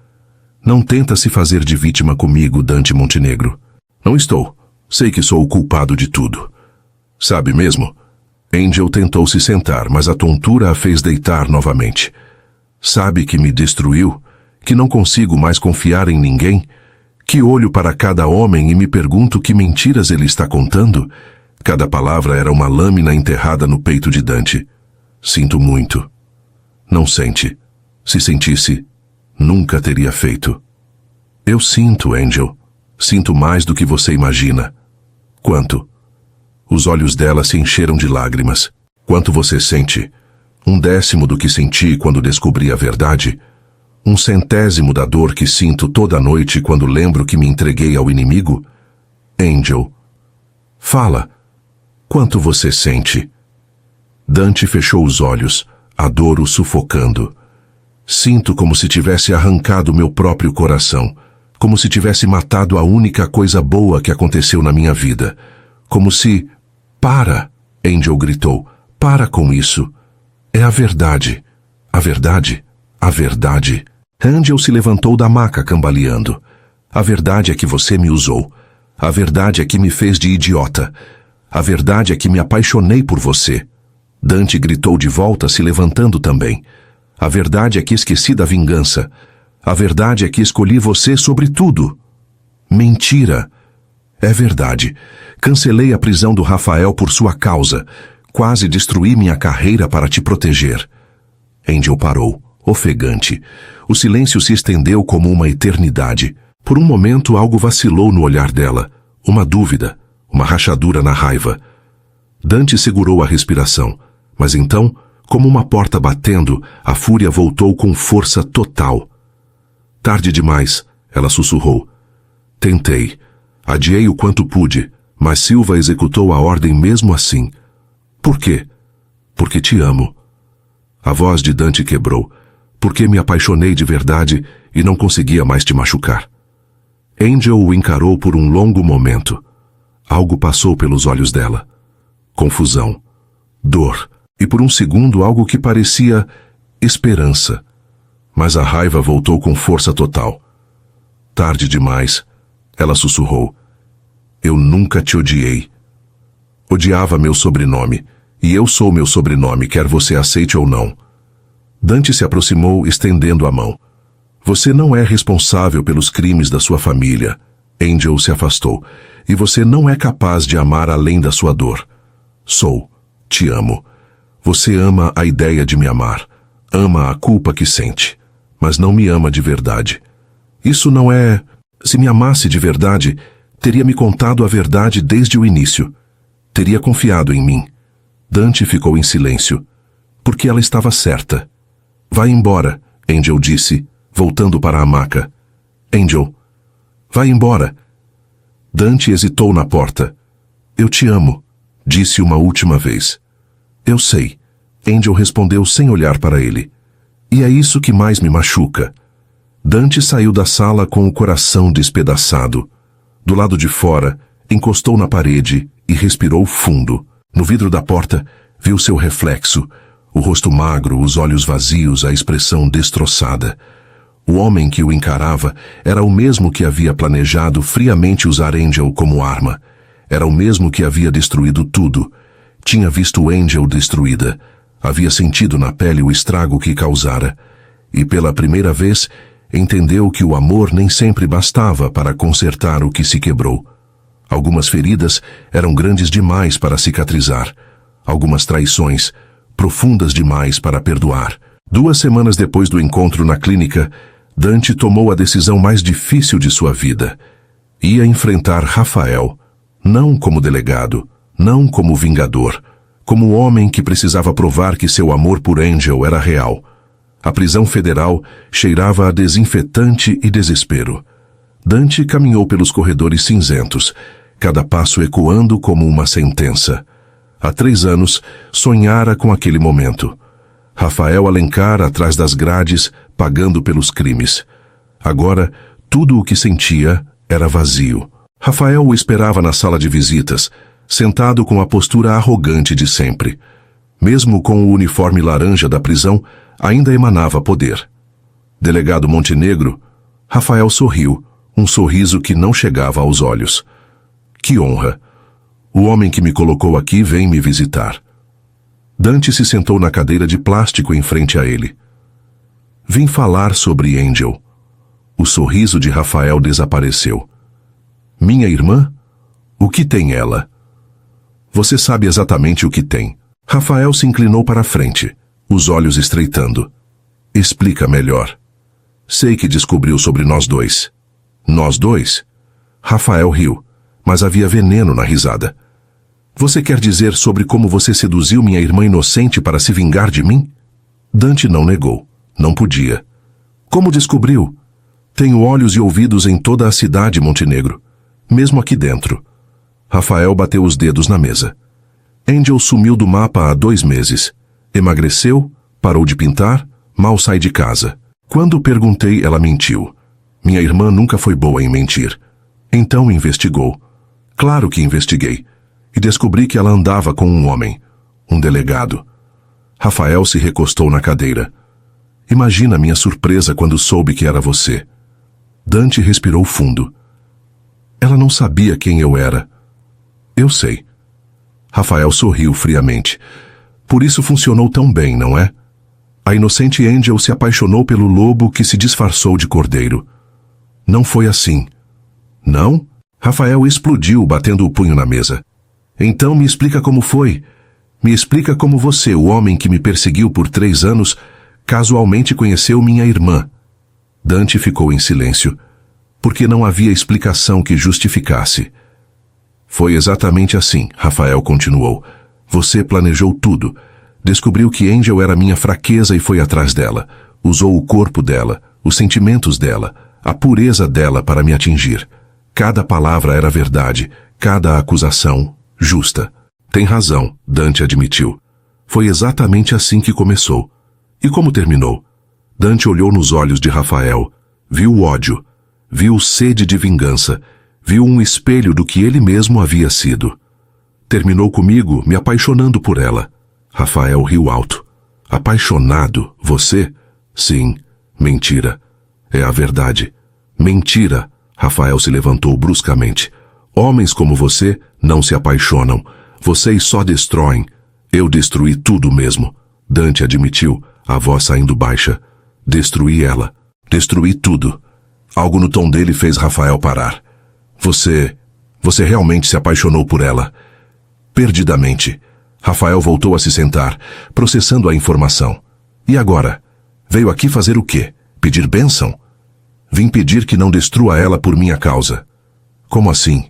Não tenta se fazer de vítima comigo, Dante Montenegro. Não estou. Sei que sou o culpado de tudo. Sabe mesmo? Angel tentou se sentar, mas a tontura a fez deitar novamente. Sabe que me destruiu? Que não consigo mais confiar em ninguém? Que olho para cada homem e me pergunto que mentiras ele está contando? Cada palavra era uma lâmina enterrada no peito de Dante. Sinto muito. Não sente. Se sentisse, nunca teria feito. Eu sinto, Angel. Sinto mais do que você imagina. Quanto? Os olhos dela se encheram de lágrimas. Quanto você sente? 1/10 do que senti quando descobri a verdade? 1/100 da dor que sinto toda noite quando lembro que me entreguei ao inimigo? Angel. Fala. Quanto você sente? Dante fechou os olhos, a dor o sufocando. Sinto como se tivesse arrancado meu próprio coração, como se tivesse matado a única coisa boa que aconteceu na minha vida. Como se... Para! Angel gritou. Para com isso. É a verdade. A verdade. A verdade. Angel se levantou da maca cambaleando. A verdade é que você me usou. A verdade é que me fez de idiota. A verdade é que me apaixonei por você. Dante gritou de volta, se levantando também. A verdade é que esqueci da vingança. A verdade é que escolhi você sobre tudo. Mentira. É verdade. Cancelei a prisão do Rafael por sua causa. Quase destruí minha carreira para te proteger. Angel parou, ofegante. O silêncio se estendeu como uma eternidade. Por um momento algo vacilou no olhar dela. Uma dúvida, uma rachadura na raiva. Dante segurou a respiração, mas então, como uma porta batendo, a fúria voltou com força total. Tarde demais, ela sussurrou. Tentei. Adiei o quanto pude, mas Silva executou a ordem mesmo assim. Por quê? Porque te amo. A voz de Dante quebrou. Porque me apaixonei de verdade e não conseguia mais te machucar. Angel o encarou por um longo momento. Algo passou pelos olhos dela. Confusão. Dor. E por um segundo algo que parecia esperança. Mas a raiva voltou com força total. Tarde demais, ela sussurrou. Eu nunca te odiei. Odiava meu sobrenome, e eu sou meu sobrenome, quer você aceite ou não. Dante se aproximou, estendendo a mão. Você não é responsável pelos crimes da sua família. Angel se afastou. E você não é capaz de amar além da sua dor. Sou. Te amo. Você ama a ideia de me amar. Ama a culpa que sente. Mas não me ama de verdade. Isso não é... Se me amasse de verdade, Teria me contado a verdade desde o início. Teria confiado em mim. Dante ficou em silêncio, porque ela estava certa. Vai embora, Angel disse, voltando para a maca. Angel, vai embora. Dante hesitou na porta. Eu te amo, disse uma última vez. Eu sei, Angel respondeu sem olhar para ele. E é isso que mais me machuca. Dante saiu da sala com o coração despedaçado. Do lado de fora, encostou na parede e respirou fundo. No vidro da porta, viu seu reflexo, o rosto magro, os olhos vazios, a expressão destroçada. O homem que o encarava era o mesmo que havia planejado friamente usar Angel como arma. Era o mesmo que havia destruído tudo. Tinha visto Angel destruída. Havia sentido na pele o estrago que causara. E pela primeira vez, entendeu que o amor nem sempre bastava para consertar o que se quebrou. Algumas feridas eram grandes demais para cicatrizar. Algumas traições, profundas demais para perdoar. 2 semanas depois do encontro na clínica, Dante tomou a decisão mais difícil de sua vida. Ia enfrentar Rafael, não como delegado, não como vingador, como homem que precisava provar que seu amor por Angel era real. A prisão federal cheirava a desinfetante e desespero. Dante caminhou pelos corredores cinzentos, cada passo ecoando como uma sentença. Há 3 anos, sonhara com aquele momento. Rafael Alencar atrás das grades, pagando pelos crimes. Agora, tudo o que sentia era vazio. Rafael o esperava na sala de visitas, sentado com a postura arrogante de sempre. Mesmo com o uniforme laranja da prisão, ainda emanava poder. Delegado Montenegro, Rafael sorriu, um sorriso que não chegava aos olhos. Que honra! O homem que me colocou aqui vem me visitar. Dante se sentou na cadeira de plástico em frente a ele. Vim falar sobre Angel. O sorriso de Rafael desapareceu. Minha irmã? O que tem ela? Você sabe exatamente o que tem. Rafael se inclinou para a frente, os olhos estreitando. Explica melhor. Sei que descobriu sobre nós dois. Nós dois? Rafael riu, mas havia veneno na risada. Você quer dizer sobre como você seduziu minha irmã inocente para se vingar de mim? Dante não negou. Não podia. Como descobriu? Tenho olhos e ouvidos em toda a cidade, Montenegro. Mesmo aqui dentro. Rafael bateu os dedos na mesa. Angel sumiu do mapa há 2 meses. Emagreceu, parou de pintar, mal sai de casa. Quando perguntei, ela mentiu. Minha irmã nunca foi boa em mentir. Então investigou. Claro que investiguei. E descobri que ela andava com um homem, um delegado. Rafael se recostou na cadeira. Imagina minha surpresa quando soube que era você. Dante respirou fundo. Ela não sabia quem eu era. Eu sei. Rafael sorriu friamente. Por isso funcionou tão bem, não é? A inocente Angel se apaixonou pelo lobo que se disfarçou de cordeiro. Não foi assim. Não? Rafael explodiu, batendo o punho na mesa. Então me explica como foi. Me explica como você, o homem que me perseguiu por 3 anos, casualmente conheceu minha irmã. Dante ficou em silêncio, porque não havia explicação que justificasse. Foi exatamente assim, Rafael continuou. Você planejou tudo. Descobriu que Angel era minha fraqueza e foi atrás dela. Usou o corpo dela, os sentimentos dela, a pureza dela para me atingir. Cada palavra era verdade, cada acusação justa. Tem razão, Dante admitiu. Foi exatamente assim que começou. E como terminou? Dante olhou nos olhos de Rafael, viu o ódio, viu sede de vingança, viu um espelho do que ele mesmo havia sido. Terminou comigo, me apaixonando por ela. Rafael riu alto. Apaixonado, você? Sim, mentira. É a verdade. Mentira. Rafael se levantou bruscamente. Homens como você não se apaixonam. Vocês só destroem. Eu destruí tudo mesmo. Dante admitiu, a voz saindo baixa. Destruí ela. Destruí tudo. Algo no tom dele fez Rafael parar. Você realmente se apaixonou por ela. Perdidamente. Rafael voltou a se sentar, processando a informação. E agora? Veio aqui fazer o quê? Pedir bênção? Vim pedir que não destrua ela por minha causa. Como assim?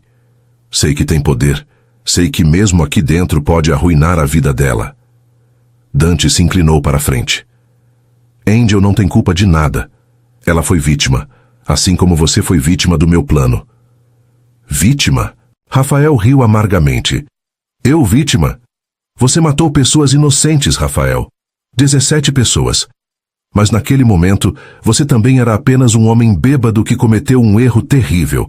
Sei que tem poder. Sei que mesmo aqui dentro pode arruinar a vida dela. Dante se inclinou para a frente. Angel não tem culpa de nada. Ela foi vítima, assim como você foi vítima do meu plano. Vítima? Rafael riu amargamente. Eu vítima? Você matou pessoas inocentes, Rafael. 17 pessoas. Mas naquele momento, você também era apenas um homem bêbado que cometeu um erro terrível.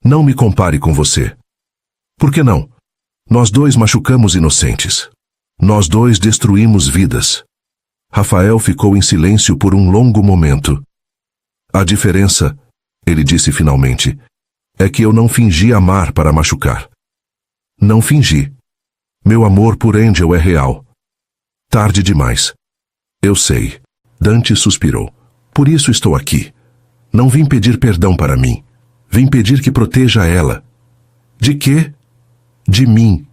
Não me compare com você. Por que não? Nós dois machucamos inocentes. Nós dois destruímos vidas. Rafael ficou em silêncio por um longo momento. A diferença, ele disse finalmente, é que eu não fingi amar para machucar. Não fingi. Meu amor por Angel é real. Tarde demais. Eu sei. Dante suspirou. Por isso estou aqui. Não vim pedir perdão para mim. Vim pedir que proteja ela. De quê? De mim.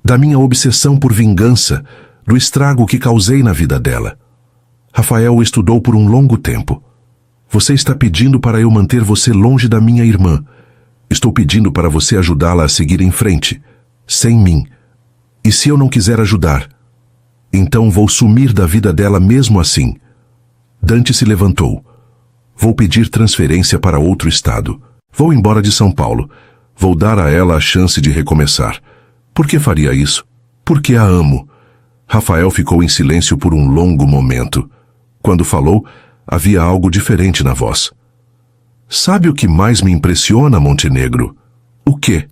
Da minha obsessão por vingança, do estrago que causei na vida dela. Rafael o estudou por um longo tempo. Você está pedindo para eu manter você longe da minha irmã. Estou pedindo para você ajudá-la a seguir em frente, sem mim. E se eu não quiser ajudar, então vou sumir da vida dela mesmo assim. Dante se levantou. Vou pedir transferência para outro estado. Vou embora de São Paulo. Vou dar a ela a chance de recomeçar. Por que faria isso? Porque a amo. Rafael ficou em silêncio por um longo momento. Quando falou, havia algo diferente na voz. Sabe o que mais me impressiona, Montenegro? O quê?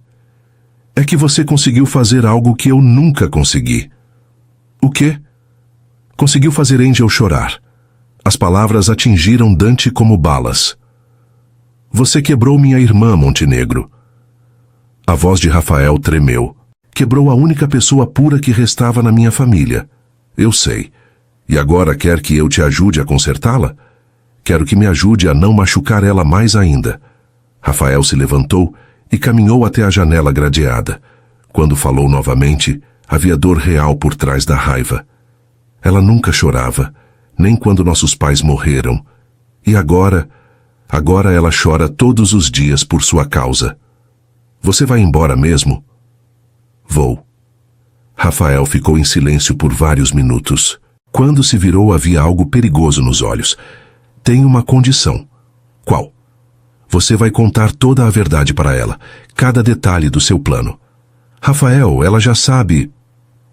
É que você conseguiu fazer algo que eu nunca consegui. O quê? Conseguiu fazer Angel chorar. As palavras atingiram Dante como balas. Você quebrou minha irmã, Montenegro. A voz de Rafael tremeu. Quebrou a única pessoa pura que restava na minha família. Eu sei. E agora quer que eu te ajude a consertá-la? Quero que me ajude a não machucar ela mais ainda. Rafael se levantou e caminhou até a janela gradeada. Quando falou novamente, havia dor real por trás da raiva. Ela nunca chorava, nem quando nossos pais morreram. E agora ela chora todos os dias por sua causa. Você vai embora mesmo? Vou. Rafael ficou em silêncio por vários minutos. Quando se virou, havia algo perigoso nos olhos. Tem uma condição. Qual? Você vai contar toda a verdade para ela, cada detalhe do seu plano. Rafael, ela já sabe.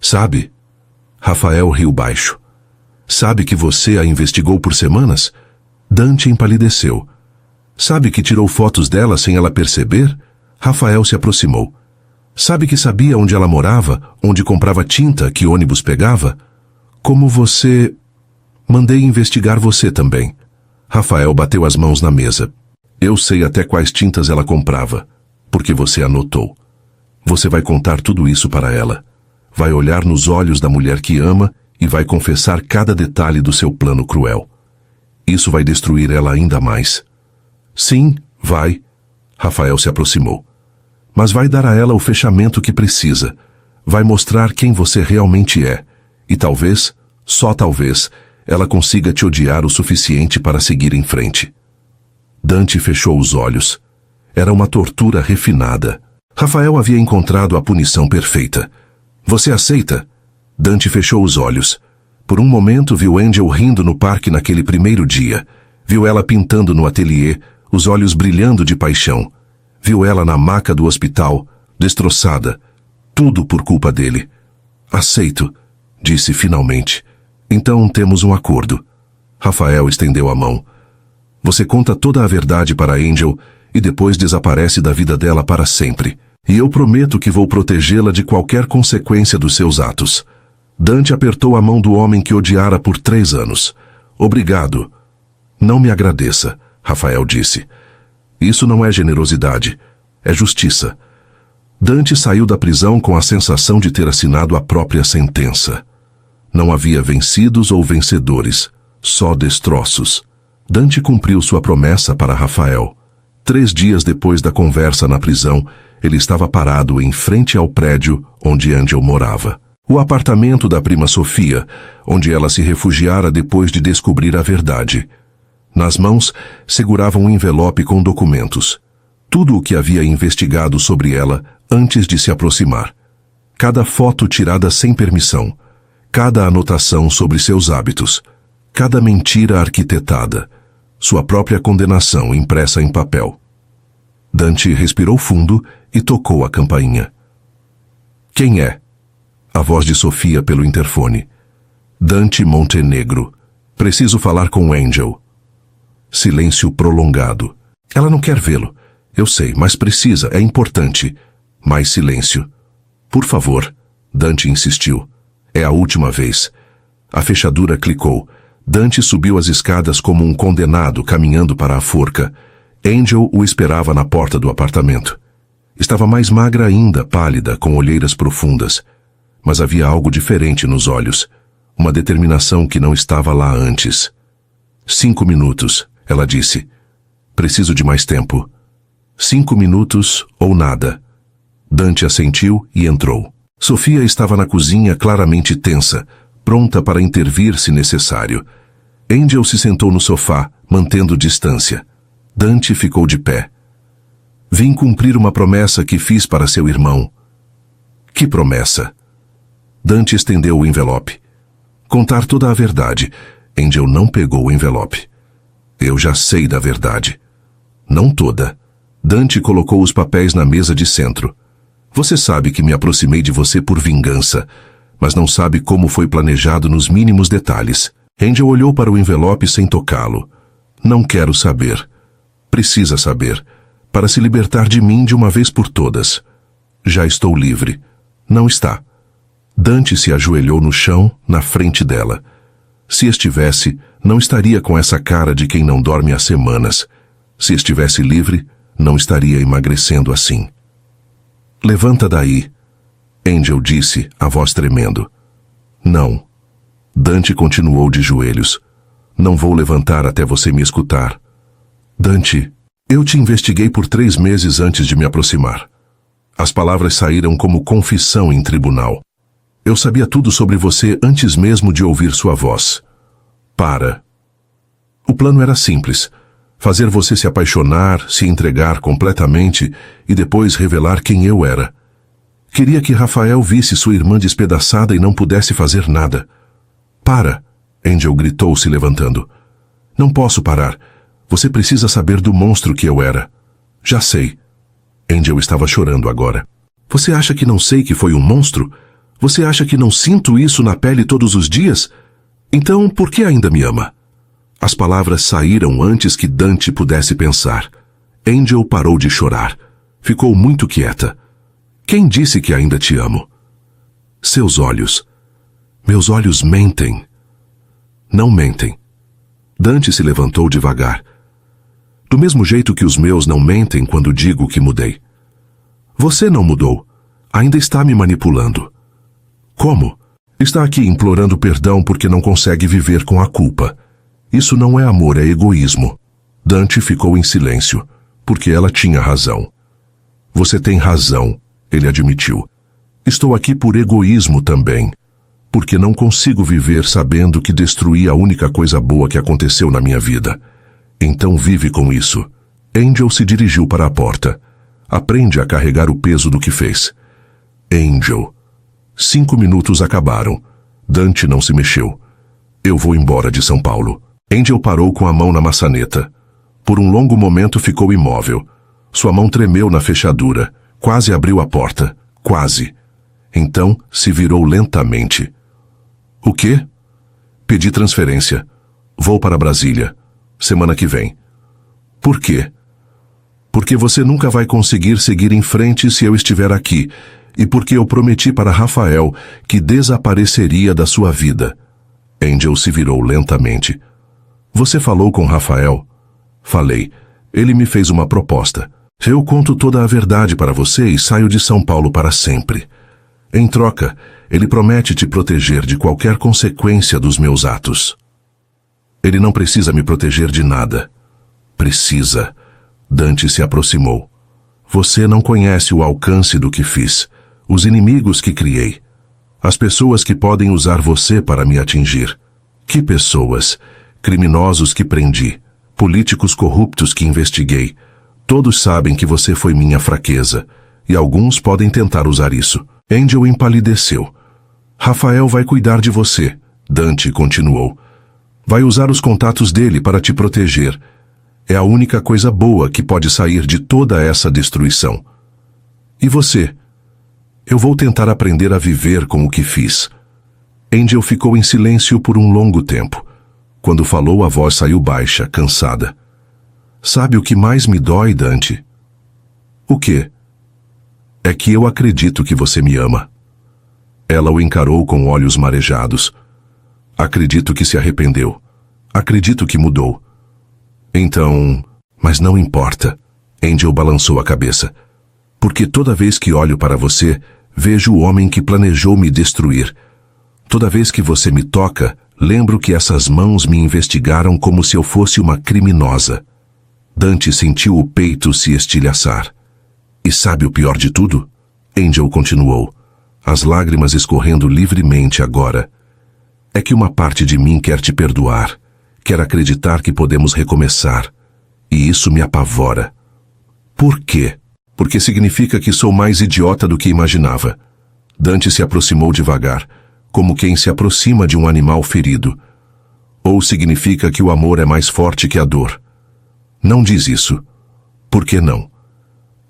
Sabe? Rafael riu baixo. Sabe que você a investigou por semanas? Dante empalideceu. Sabe que tirou fotos dela sem ela perceber? Rafael se aproximou. Sabe que sabia onde ela morava, onde comprava tinta, que ônibus pegava? Como você... Mandei investigar você também. Rafael bateu as mãos na mesa. Eu sei até quais tintas ela comprava, porque você anotou. Você vai contar tudo isso para ela. Vai olhar nos olhos da mulher que ama e vai confessar cada detalhe do seu plano cruel. Isso vai destruir ela ainda mais. Sim, vai. Rafael se aproximou. Mas vai dar a ela o fechamento que precisa. Vai mostrar quem você realmente é. E talvez, só talvez, ela consiga te odiar o suficiente para seguir em frente. Dante fechou os olhos. Era uma tortura refinada. Rafael havia encontrado a punição perfeita. Você aceita? Dante fechou os olhos. Por um momento viu Angel rindo no parque naquele primeiro dia. Viu ela pintando no ateliê, os olhos brilhando de paixão. Viu ela na maca do hospital, destroçada. Tudo por culpa dele. Aceito, disse finalmente. Então temos um acordo. Rafael estendeu a mão. Você conta toda a verdade para Angel e depois desaparece da vida dela para sempre. E eu prometo que vou protegê-la de qualquer consequência dos seus atos. Dante apertou a mão do homem que odiara por 3 anos. Obrigado. Não me agradeça, Rafael disse. Isso não é generosidade, é justiça. Dante saiu da prisão com a sensação de ter assinado a própria sentença. Não havia vencidos ou vencedores, só destroços. Dante cumpriu sua promessa para Rafael. 3 dias depois da conversa na prisão, ele estava parado em frente ao prédio onde Angel morava. O apartamento da prima Sofia, onde ela se refugiara depois de descobrir a verdade. Nas mãos, segurava um envelope com documentos. Tudo o que havia investigado sobre ela antes de se aproximar. Cada foto tirada sem permissão. Cada anotação sobre seus hábitos. Cada mentira arquitetada. Sua própria condenação impressa em papel. Dante respirou fundo e tocou a campainha. Quem é? A voz de Sofia pelo interfone. Dante Montenegro. Preciso falar com Angel. Silêncio prolongado. Ela não quer vê-lo. Eu sei, mas precisa, é importante. Mais silêncio. Por favor, Dante insistiu. É a última vez. A fechadura clicou. Dante subiu as escadas como um condenado caminhando para a forca. Angel o esperava na porta do apartamento. Estava mais magra ainda, pálida, com olheiras profundas. Mas havia algo diferente nos olhos. Uma determinação que não estava lá antes. 5 minutos, ela disse. Preciso de mais tempo. 5 minutos ou nada. Dante assentiu e entrou. Sofia estava na cozinha claramente tensa, pronta para intervir se necessário. Angel se sentou no sofá, mantendo distância. Dante ficou de pé. Vim cumprir uma promessa que fiz para seu irmão. Que promessa? Dante estendeu o envelope. Contar toda a verdade. Angel não pegou o envelope. Eu já sei da verdade. Não toda. Dante colocou os papéis na mesa de centro. Você sabe que me aproximei de você por vingança, mas não sabe como foi planejado nos mínimos detalhes. Angel olhou para o envelope sem tocá-lo. Não quero saber. Precisa saber. Para se libertar de mim de uma vez por todas. Já estou livre. Não está. Dante se ajoelhou no chão, na frente dela. Se estivesse, não estaria com essa cara de quem não dorme há semanas. Se estivesse livre, não estaria emagrecendo assim. Levanta daí, Angel disse, a voz tremendo. Não. Dante continuou de joelhos. Não vou levantar até você me escutar. Dante, eu te investiguei por 3 meses antes de me aproximar. As palavras saíram como confissão em tribunal. Eu sabia tudo sobre você antes mesmo de ouvir sua voz. Para. O plano era simples. Fazer você se apaixonar, se entregar completamente e depois revelar quem eu era. Queria que Rafael visse sua irmã despedaçada e não pudesse fazer nada. Para, Angel gritou se levantando. Não posso parar. Você precisa saber do monstro que eu era. Já sei. Angel estava chorando agora. Você acha que não sei que foi um monstro? Você acha que não sinto isso na pele todos os dias? Então, por que ainda me ama? As palavras saíram antes que Dante pudesse pensar. Angel parou de chorar. Ficou muito quieta. Quem disse que ainda te amo? Seus olhos. Meus olhos mentem. Não mentem. Dante se levantou devagar. Do mesmo jeito que os meus não mentem quando digo que mudei. Você não mudou. Ainda está me manipulando. Como? Está aqui implorando perdão porque não consegue viver com a culpa. Isso não é amor, é egoísmo. Dante ficou em silêncio, porque ela tinha razão. Você tem razão, ele admitiu. Estou aqui por egoísmo também, porque não consigo viver sabendo que destruí a única coisa boa que aconteceu na minha vida. Então vive com isso. Angel se dirigiu para a porta. Aprende a carregar o peso do que fez. Angel. 5 minutos acabaram. Dante não se mexeu. Eu vou embora de São Paulo. Angel parou com a mão na maçaneta. Por um longo momento ficou imóvel. Sua mão tremeu na fechadura. Quase abriu a porta. Quase. Então se virou lentamente. O quê? Pedi transferência. Vou para Brasília. Semana que vem. Por quê? Porque você nunca vai conseguir seguir em frente se eu estiver aqui. E porque eu prometi para Rafael que desapareceria da sua vida. Angel se virou lentamente. Você falou com Rafael? Falei. Ele me fez uma proposta. Eu conto toda a verdade para você e saio de São Paulo para sempre. Em troca, ele promete te proteger de qualquer consequência dos meus atos. Ele não precisa me proteger de nada. Precisa. Dante se aproximou. Você não conhece o alcance do que fiz, os inimigos que criei, as pessoas que podem usar você para me atingir. Que pessoas? Criminosos que prendi, políticos corruptos que investiguei, Todos sabem que você foi minha fraqueza, e alguns podem tentar usar isso. Angel empalideceu. Rafael vai cuidar de você, Dante continuou. Vai usar os contatos dele para te proteger. É a única coisa boa que pode sair de toda essa destruição. E você? Eu vou tentar aprender a viver com o que fiz. Angel ficou em silêncio por um longo tempo. Quando falou, a voz saiu baixa, cansada. Sabe o que mais me dói, Dante? O quê? É que eu acredito que você me ama. Ela o encarou com olhos marejados. Acredito que se arrependeu. Acredito que mudou. Então, mas não importa. Angel balançou a cabeça. Porque toda vez que olho para você, vejo o homem que planejou me destruir. Toda vez que você me toca, lembro que essas mãos me investigaram como se eu fosse uma criminosa. Dante sentiu o peito se estilhaçar. E sabe o pior de tudo? Angel continuou, as lágrimas escorrendo livremente agora. É que uma parte de mim quer te perdoar, quer acreditar que podemos recomeçar. E isso me apavora. Por quê? Porque significa que sou mais idiota do que imaginava. Dante se aproximou devagar, como quem se aproxima de um animal ferido. Ou significa que o amor é mais forte que a dor. Não diz isso. Por que não?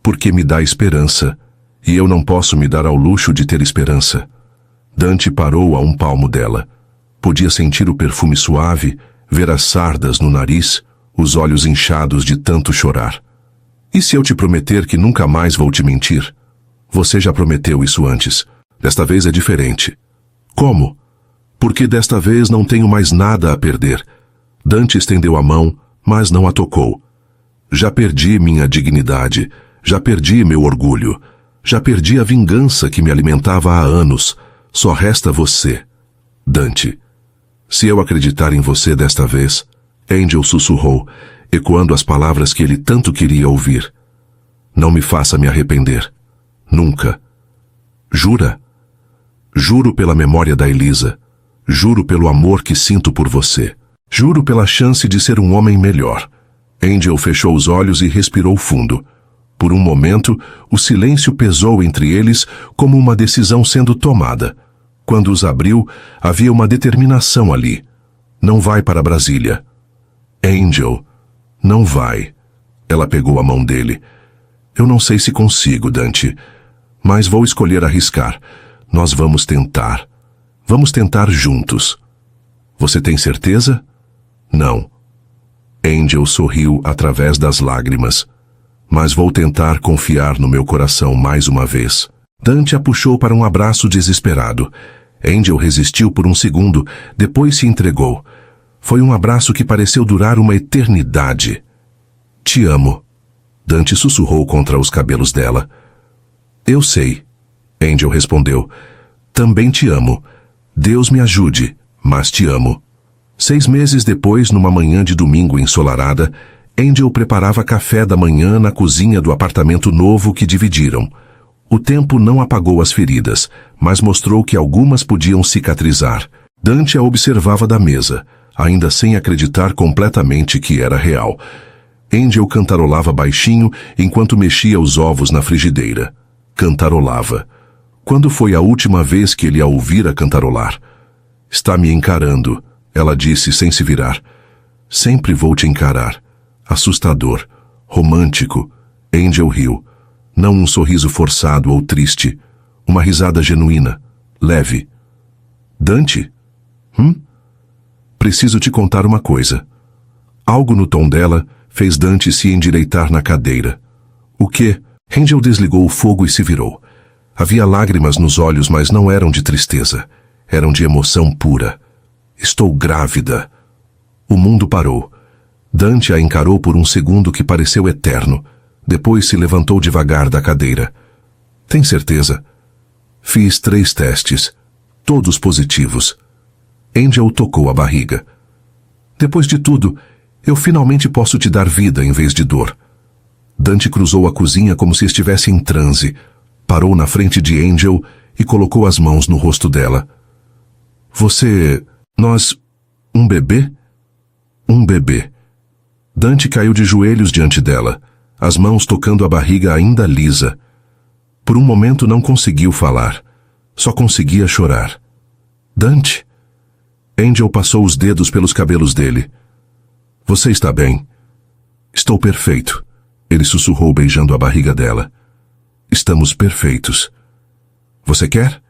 Porque me dá esperança, e eu não posso me dar ao luxo de ter esperança. Dante parou a um palmo dela. Podia sentir o perfume suave, ver as sardas no nariz, os olhos inchados de tanto chorar. E se eu te prometer que nunca mais vou te mentir? Você já prometeu isso antes. Desta vez é diferente. Como? Porque desta vez não tenho mais nada a perder. Dante estendeu a mão, mas não a tocou. Já perdi minha dignidade, já perdi meu orgulho, já perdi a vingança que me alimentava há anos. Só resta você, Dante. Se eu acreditar em você desta vez, Angel sussurrou, ecoando as palavras que ele tanto queria ouvir. Não me faça me arrepender. Nunca. Jura? Juro pela memória da Elisa. Juro pelo amor que sinto por você. Juro pela chance de ser um homem melhor. Angel fechou os olhos e respirou fundo. Por um momento, o silêncio pesou entre eles como uma decisão sendo tomada. Quando os abriu, havia uma determinação ali. Não vai para Brasília. Angel, não vai. Ela pegou a mão dele. Eu não sei se consigo, Dante, mas vou escolher arriscar. Nós vamos tentar. Vamos tentar juntos. Você tem certeza? Não. Angel sorriu através das lágrimas. Mas vou tentar confiar no meu coração mais uma vez. Dante a puxou para um abraço desesperado. Angel resistiu por um segundo, depois se entregou. Foi um abraço que pareceu durar uma eternidade. Te amo. Dante sussurrou contra os cabelos dela. Eu sei. Angel respondeu. Também te amo. Deus me ajude, mas te amo. 6 meses depois, numa manhã de domingo ensolarada, Angel preparava café da manhã na cozinha do apartamento novo que dividiram. O tempo não apagou as feridas, mas mostrou que algumas podiam cicatrizar. Dante a observava da mesa, ainda sem acreditar completamente que era real. Angel cantarolava baixinho enquanto mexia os ovos na frigideira. Cantarolava. Quando foi a última vez que ele a ouvira cantarolar? Está me encarando, ela disse sem se virar. Sempre vou te encarar. Assustador, romântico. Angel riu. Não um sorriso forçado ou triste. Uma risada genuína, leve. Dante? Preciso te contar uma coisa. Algo no tom dela fez Dante se endireitar na cadeira. O quê? Angel desligou o fogo e se virou. Havia lágrimas nos olhos, mas não eram de tristeza. Eram de emoção pura. Estou grávida. O mundo parou. Dante a encarou por um segundo que pareceu eterno. Depois se levantou devagar da cadeira. Tem certeza? Fiz 3 testes. Todos positivos. Angel tocou a barriga. Depois de tudo, eu finalmente posso te dar vida em vez de dor. Dante cruzou a cozinha como se estivesse em transe. Parou na frente de Angel e colocou as mãos no rosto dela. Nós... um bebê? Um bebê. Dante caiu de joelhos diante dela. as mãos tocando a barriga ainda lisa. Por um momento não conseguiu falar, só conseguia chorar. Dante? Angel passou os dedos pelos cabelos dele. Você está bem? Estou perfeito, ele sussurrou beijando a barriga dela. Estamos perfeitos. Você quer?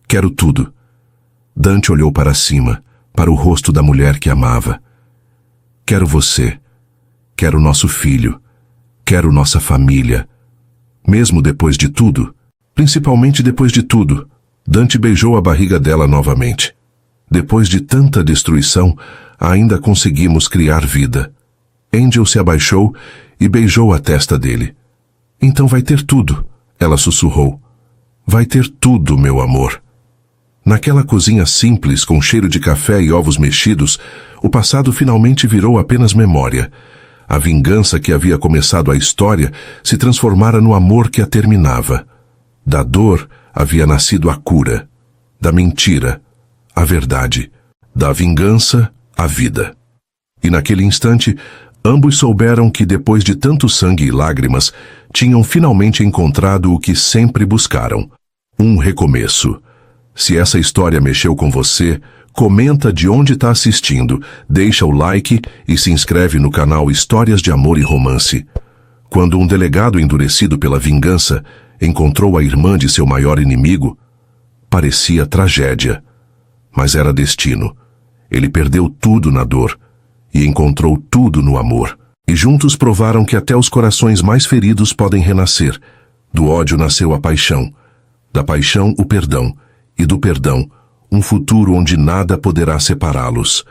Quero tudo. Dante olhou para cima, para o rosto da mulher que amava. Quero você. Quero nosso filho. Quero nossa família. Mesmo depois de tudo, principalmente depois de tudo, Dante beijou a barriga dela novamente. Depois de tanta destruição, ainda conseguimos criar vida. Angel se abaixou e beijou a testa dele. Então vai ter tudo, ela sussurrou. Vai ter tudo, meu amor. Naquela cozinha simples, com cheiro de café e ovos mexidos, o passado finalmente virou apenas memória. A vingança que havia começado a história se transformara no amor que a terminava. Da dor havia nascido a cura. Da mentira, a verdade. Da vingança, a vida. E naquele instante, ambos souberam que depois de tanto sangue e lágrimas, tinham finalmente encontrado o que sempre buscaram. Um recomeço. Se essa história mexeu com você, comenta de onde está assistindo, deixa o like e se inscreve no canal Histórias de Amor e Romance. Quando um delegado endurecido pela vingança encontrou a irmã de seu maior inimigo, parecia tragédia. Mas era destino. Ele perdeu tudo na dor e encontrou tudo no amor. E juntos provaram que até os corações mais feridos podem renascer. Do ódio nasceu a paixão. Da paixão, o perdão. E do perdão, um futuro onde nada poderá separá-los.